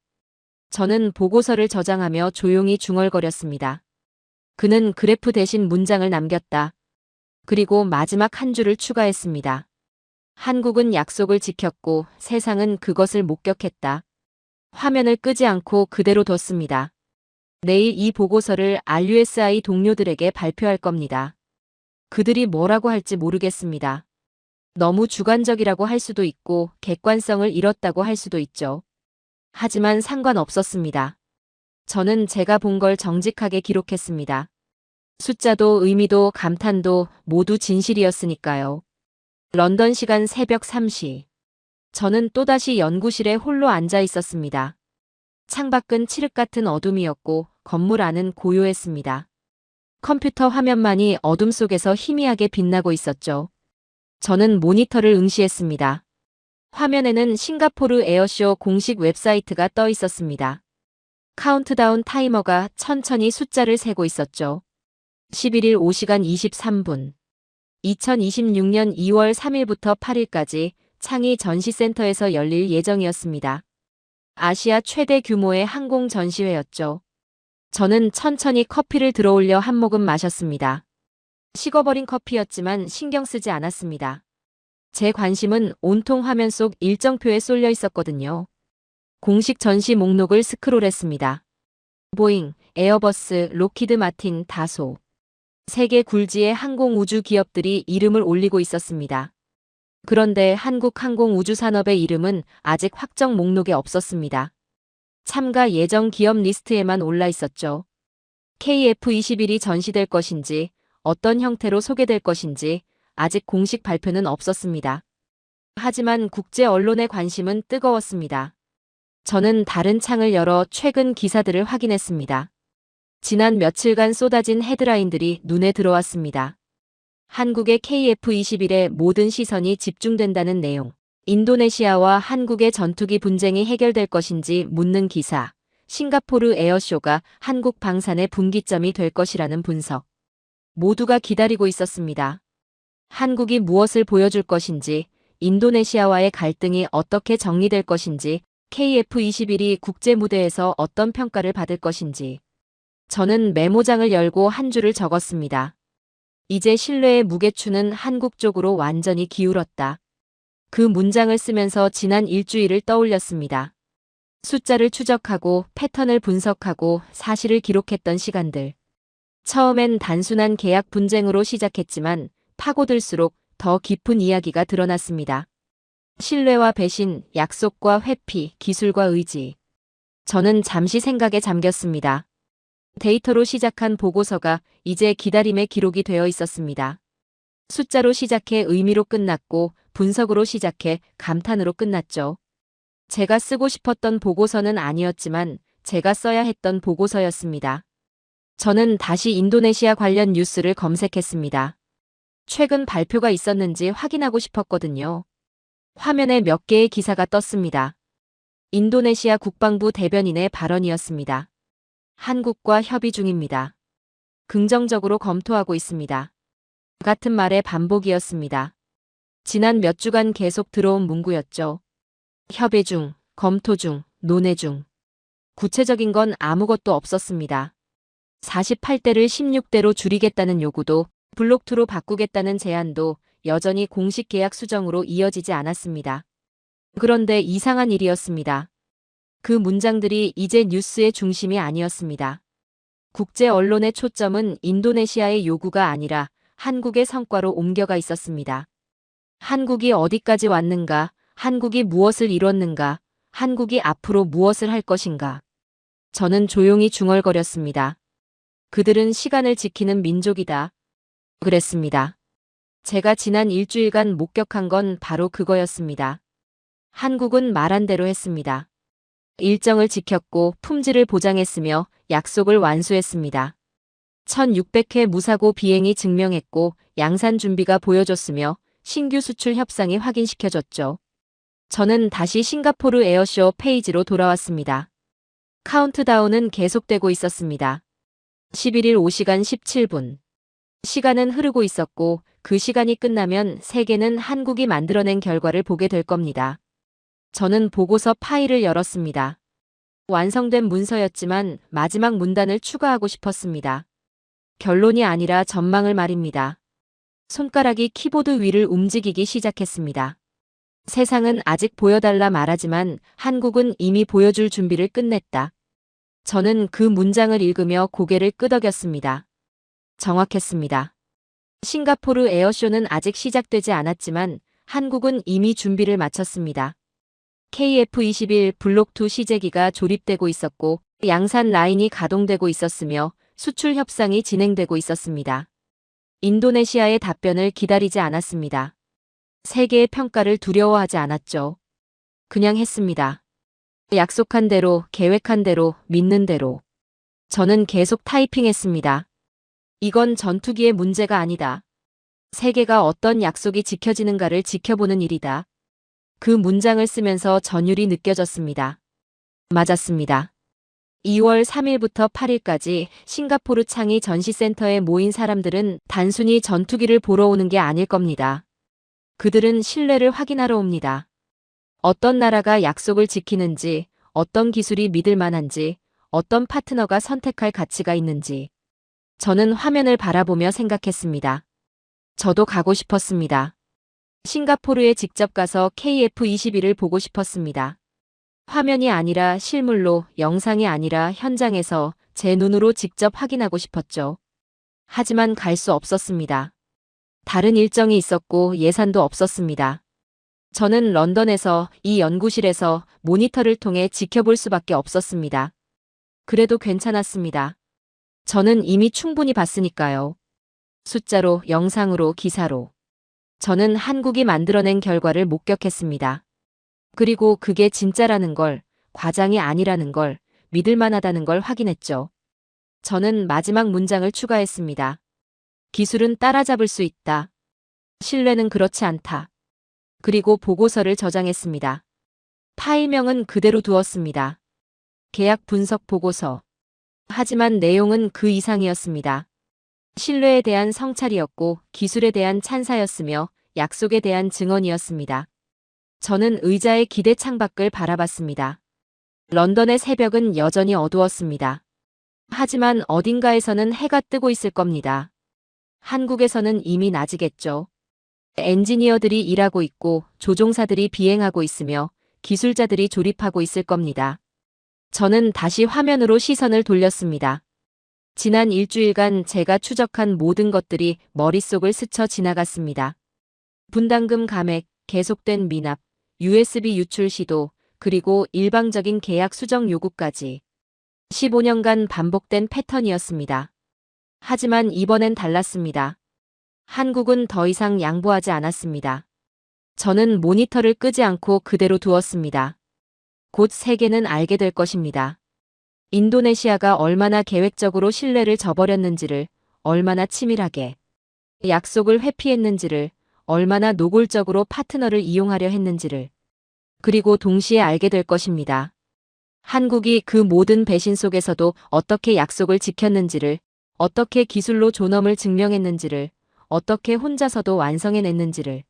저는 보고서를 저장하며 조용히 중얼거렸습니다. 그는 그래프 대신 문장을 남겼다. 그리고 마지막 한 줄을 추가했습니다. 한국은 약속을 지켰고 세상은 그것을 목격했다. 화면을 끄지 않고 그대로 뒀습니다. 내일 이 보고서를 RUSI 동료들에게 발표할 겁니다. 그들이 뭐라고 할지 모르겠습니다. 너무 주관적이라고 할 수도 있고 객관성을 잃었다고 할 수도 있죠. 하지만 상관없었습니다. 저는 제가 본 걸 정직하게 기록했습니다. 숫자도 의미도 감탄도 모두 진실이었으니까요. 런던 시간 새벽 3시. 저는 또다시 연구실에 홀로 앉아 있었습니다. 창밖은 칠흑 같은 어둠이었고 건물 안은 고요했습니다. 컴퓨터 화면만이 어둠 속에서 희미하게 빛나고 있었죠. 저는 모니터를 응시했습니다. 화면에는 싱가포르 에어쇼 공식 웹사이트가 떠 있었습니다. 카운트다운 타이머가 천천히 숫자를 세고 있었죠. 11일 5시간 23분. 2026년 2월 3일부터 8일까지 창의 전시센터에서 열릴 예정이었습니다. 아시아 최대 규모의 항공 전시회였죠. 저는 천천히 커피를 들어올려 한 모금 마셨습니다. 식어버린 커피였지만 신경 쓰지 않았습니다. 제 관심은 온통 화면 속 일정표에 쏠려 있었거든요. 공식 전시 목록을 스크롤했습니다. 보잉, 에어버스, 로키드 마틴, 다소. 세계 굴지의 항공우주 기업들이 이름을 올리고 있었습니다. 그런데 한국 항공우주산업의 이름은 아직 확정 목록에 없었습니다. 참가 예정 기업 리스트에만 올라 있었죠. KF21이 전시될 것인지, 어떤 형태로 소개될 것인지 아직 공식 발표는 없었습니다. 하지만 국제 언론의 관심은 뜨거웠습니다. 저는 다른 창을 열어 최근 기사들을 확인했습니다. 지난 며칠간 쏟아진 헤드라인들이 눈에 들어왔습니다. 한국의 KF21에 모든 시선이 집중된다는 내용. 인도네시아와 한국의 전투기 분쟁이 해결될 것인지 묻는 기사. 싱가포르 에어쇼가 한국 방산의 분기점이 될 것이라는 분석. 모두가 기다리고 있었습니다. 한국이 무엇을 보여줄 것인지, 인도네시아와의 갈등이 어떻게 정리될 것인지, KF21이 국제 무대에서 어떤 평가를 받을 것인지. 저는 메모장을 열고 한 줄을 적었습니다. 이제 신뢰의 무게추는 한국 쪽으로 완전히 기울었다. 그 문장을 쓰면서 지난 일주일을 떠올렸습니다. 숫자를 추적하고 패턴을 분석하고 사실을 기록했던 시간들. 처음엔 단순한 계약 분쟁으로 시작했지만 파고들수록 더 깊은 이야기가 드러났습니다. 신뢰와 배신, 약속과 회피, 기술과 의지. 저는 잠시 생각에 잠겼습니다. 데이터로 시작한 보고서가 이제 기다림의 기록이 되어 있었습니다. 숫자로 시작해 의미로 끝났고 분석으로 시작해 감탄으로 끝났죠. 제가 쓰고 싶었던 보고서는 아니었지만 제가 써야 했던 보고서였습니다. 저는 다시 인도네시아 관련 뉴스를 검색했습니다. 최근 발표가 있었는지 확인하고 싶었거든요. 화면에 몇 개의 기사가 떴습니다. 인도네시아 국방부 대변인의 발언이었습니다. 한국과 협의 중입니다. 긍정적으로 검토하고 있습니다. 같은 말의 반복이었습니다. 지난 몇 주간 계속 들어온 문구였죠. 협의 중, 검토 중, 논의 중. 구체적인 건 아무것도 없었습니다. 48대를 16대로 줄이겠다는 요구도, 블록2로 바꾸겠다는 제안도 여전히 공식 계약 수정으로 이어지지 않았습니다. 그런데 이상한 일이었습니다. 그 문장들이 이제 뉴스의 중심이 아니었습니다. 국제 언론의 초점은 인도네시아의 요구가 아니라 한국의 성과로 옮겨가 있었습니다. 한국이 어디까지 왔는가, 한국이 무엇을 이뤘는가, 한국이 앞으로 무엇을 할 것인가. 저는 조용히 중얼거렸습니다. 그들은 시간을 지키는 민족이다. 그랬습니다. 제가 지난 일주일간 목격한 건 바로 그거였습니다. 한국은 말한 대로 했습니다. 일정을 지켰고 품질을 보장했으며 약속을 완수했습니다. 1600회 무사고 비행이 증명했고 양산 준비가 보여줬으며 신규 수출 협상이 확인시켜졌죠. 저는 다시 싱가포르 에어쇼 페이지로 돌아왔습니다. 카운트다운은 계속되고 있었습니다. 11일 5시간 17분. 시간은 흐르고 있었고 그 시간이 끝나면 세계는 한국이 만들어낸 결과를 보게 될 겁니다. 저는 보고서 파일을 열었습니다. 완성된 문서였지만 마지막 문단을 추가하고 싶었습니다. 결론이 아니라 전망을 말입니다. 손가락이 키보드 위를 움직이기 시작했습니다. 세상은 아직 보여달라 말하지만 한국은 이미 보여줄 준비를 끝냈다. 저는 그 문장을 읽으며 고개를 끄덕였습니다. 정확했습니다. 싱가포르 에어쇼는 아직 시작되지 않았지만 한국은 이미 준비를 마쳤습니다. KF21 블록2 시제기가 조립되고 있었고 양산 라인이 가동되고 있었으며 수출 협상이 진행되고 있었습니다. 인도네시아의 답변을 기다리지 않았습니다. 세계의 평가를 두려워하지 않았죠. 그냥 했습니다. 약속한 대로, 계획한 대로, 믿는 대로. 저는 계속 타이핑했습니다. 이건 전투기의 문제가 아니다. 세계가 어떤 약속이 지켜지는가를 지켜보는 일이다. 그 문장을 쓰면서 전율이 느껴졌습니다. 맞았습니다. 2월 3일부터 8일까지 싱가포르 창의 전시센터에 모인 사람들은 단순히 전투기를 보러 오는 게 아닐 겁니다. 그들은 신뢰를 확인하러 옵니다. 어떤 나라가 약속을 지키는지, 어떤 기술이 믿을 만한지, 어떤 파트너가 선택할 가치가 있는지. 저는 화면을 바라보며 생각했습니다. 저도 가고 싶었습니다. 싱가포르에 직접 가서 KF21을 보고 싶었습니다. 화면이 아니라 실물로, 영상이 아니라 현장에서 제 눈으로 직접 확인하고 싶었죠. 하지만 갈 수 없었습니다. 다른 일정이 있었고 예산도 없었습니다. 저는 런던에서 이 연구실에서 모니터를 통해 지켜볼 수밖에 없었습니다. 그래도 괜찮았습니다. 저는 이미 충분히 봤으니까요. 숫자로, 영상으로, 기사로. 저는 한국이 만들어낸 결과를 목격했습니다. 그리고 그게 진짜라는 걸, 과장이 아니라는 걸, 믿을만하다는 걸 확인했죠. 저는 마지막 문장을 추가했습니다. 기술은 따라잡을 수 있다. 신뢰는 그렇지 않다. 그리고 보고서를 저장했습니다. 파일명은 그대로 두었습니다. 계약 분석 보고서. 하지만 내용은 그 이상이었습니다. 신뢰에 대한 성찰이었고 기술에 대한 찬사였으며 약속에 대한 증언이었습니다. 저는 의자의 기대 창밖을 바라봤습니다. 런던의 새벽은 여전히 어두웠습니다. 하지만 어딘가에서는 해가 뜨고 있을 겁니다. 한국에서는 이미 낮이겠죠. 엔지니어들이 일하고 있고 조종사들이 비행하고 있으며 기술자들이 조립하고 있을 겁니다. 저는 다시 화면으로 시선을 돌렸습니다. 지난 일주일간 제가 추적한 모든 것들이 머릿속을 스쳐 지나갔습니다. 분담금 감액, 계속된 미납, USB 유출 시도, 그리고 일방적인 계약 수정 요구까지. 15년간 반복된 패턴이었습니다. 하지만 이번엔 달랐습니다. 한국은 더 이상 양보하지 않았습니다. 저는 모니터를 끄지 않고 그대로 두었습니다. 곧 세계는 알게 될 것입니다. 인도네시아가 얼마나 계획적으로 신뢰를 저버렸는지를, 얼마나 치밀하게 약속을 회피했는지를, 얼마나 노골적으로 파트너를 이용하려 했는지를. 그리고 동시에 알게 될 것입니다. 한국이 그 모든 배신 속에서도 어떻게 약속을 지켰는지를, 어떻게 기술로 존엄을 증명했는지를, 어떻게 혼자서도 완성해냈는지를.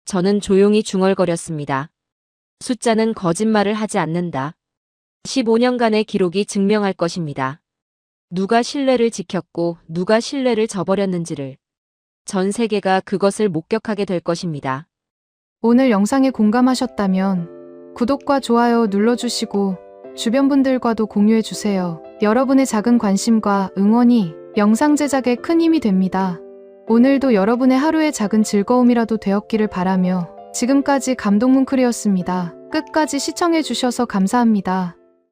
저는 조용히 중얼거렸습니다. 숫자는 거짓말을 하지 않는다. 15년간의 기록이 증명할 것입니다. 누가 신뢰를 지켰고 누가 신뢰를 저버렸는지를. 전 세계가 그것을 목격하게 될 것입니다. 오늘 영상에 공감하셨다면 구독과 좋아요 눌러주시고 주변 분들과도 공유해주세요. 여러분의 작은 관심과 응원이 영상 제작에 큰 힘이 됩니다. 오늘도 여러분의 하루의 작은 즐거움이라도 되었기를 바라며 지금까지 감동뭉클이었습니다. 끝까지 시청해주셔서 감사합니다.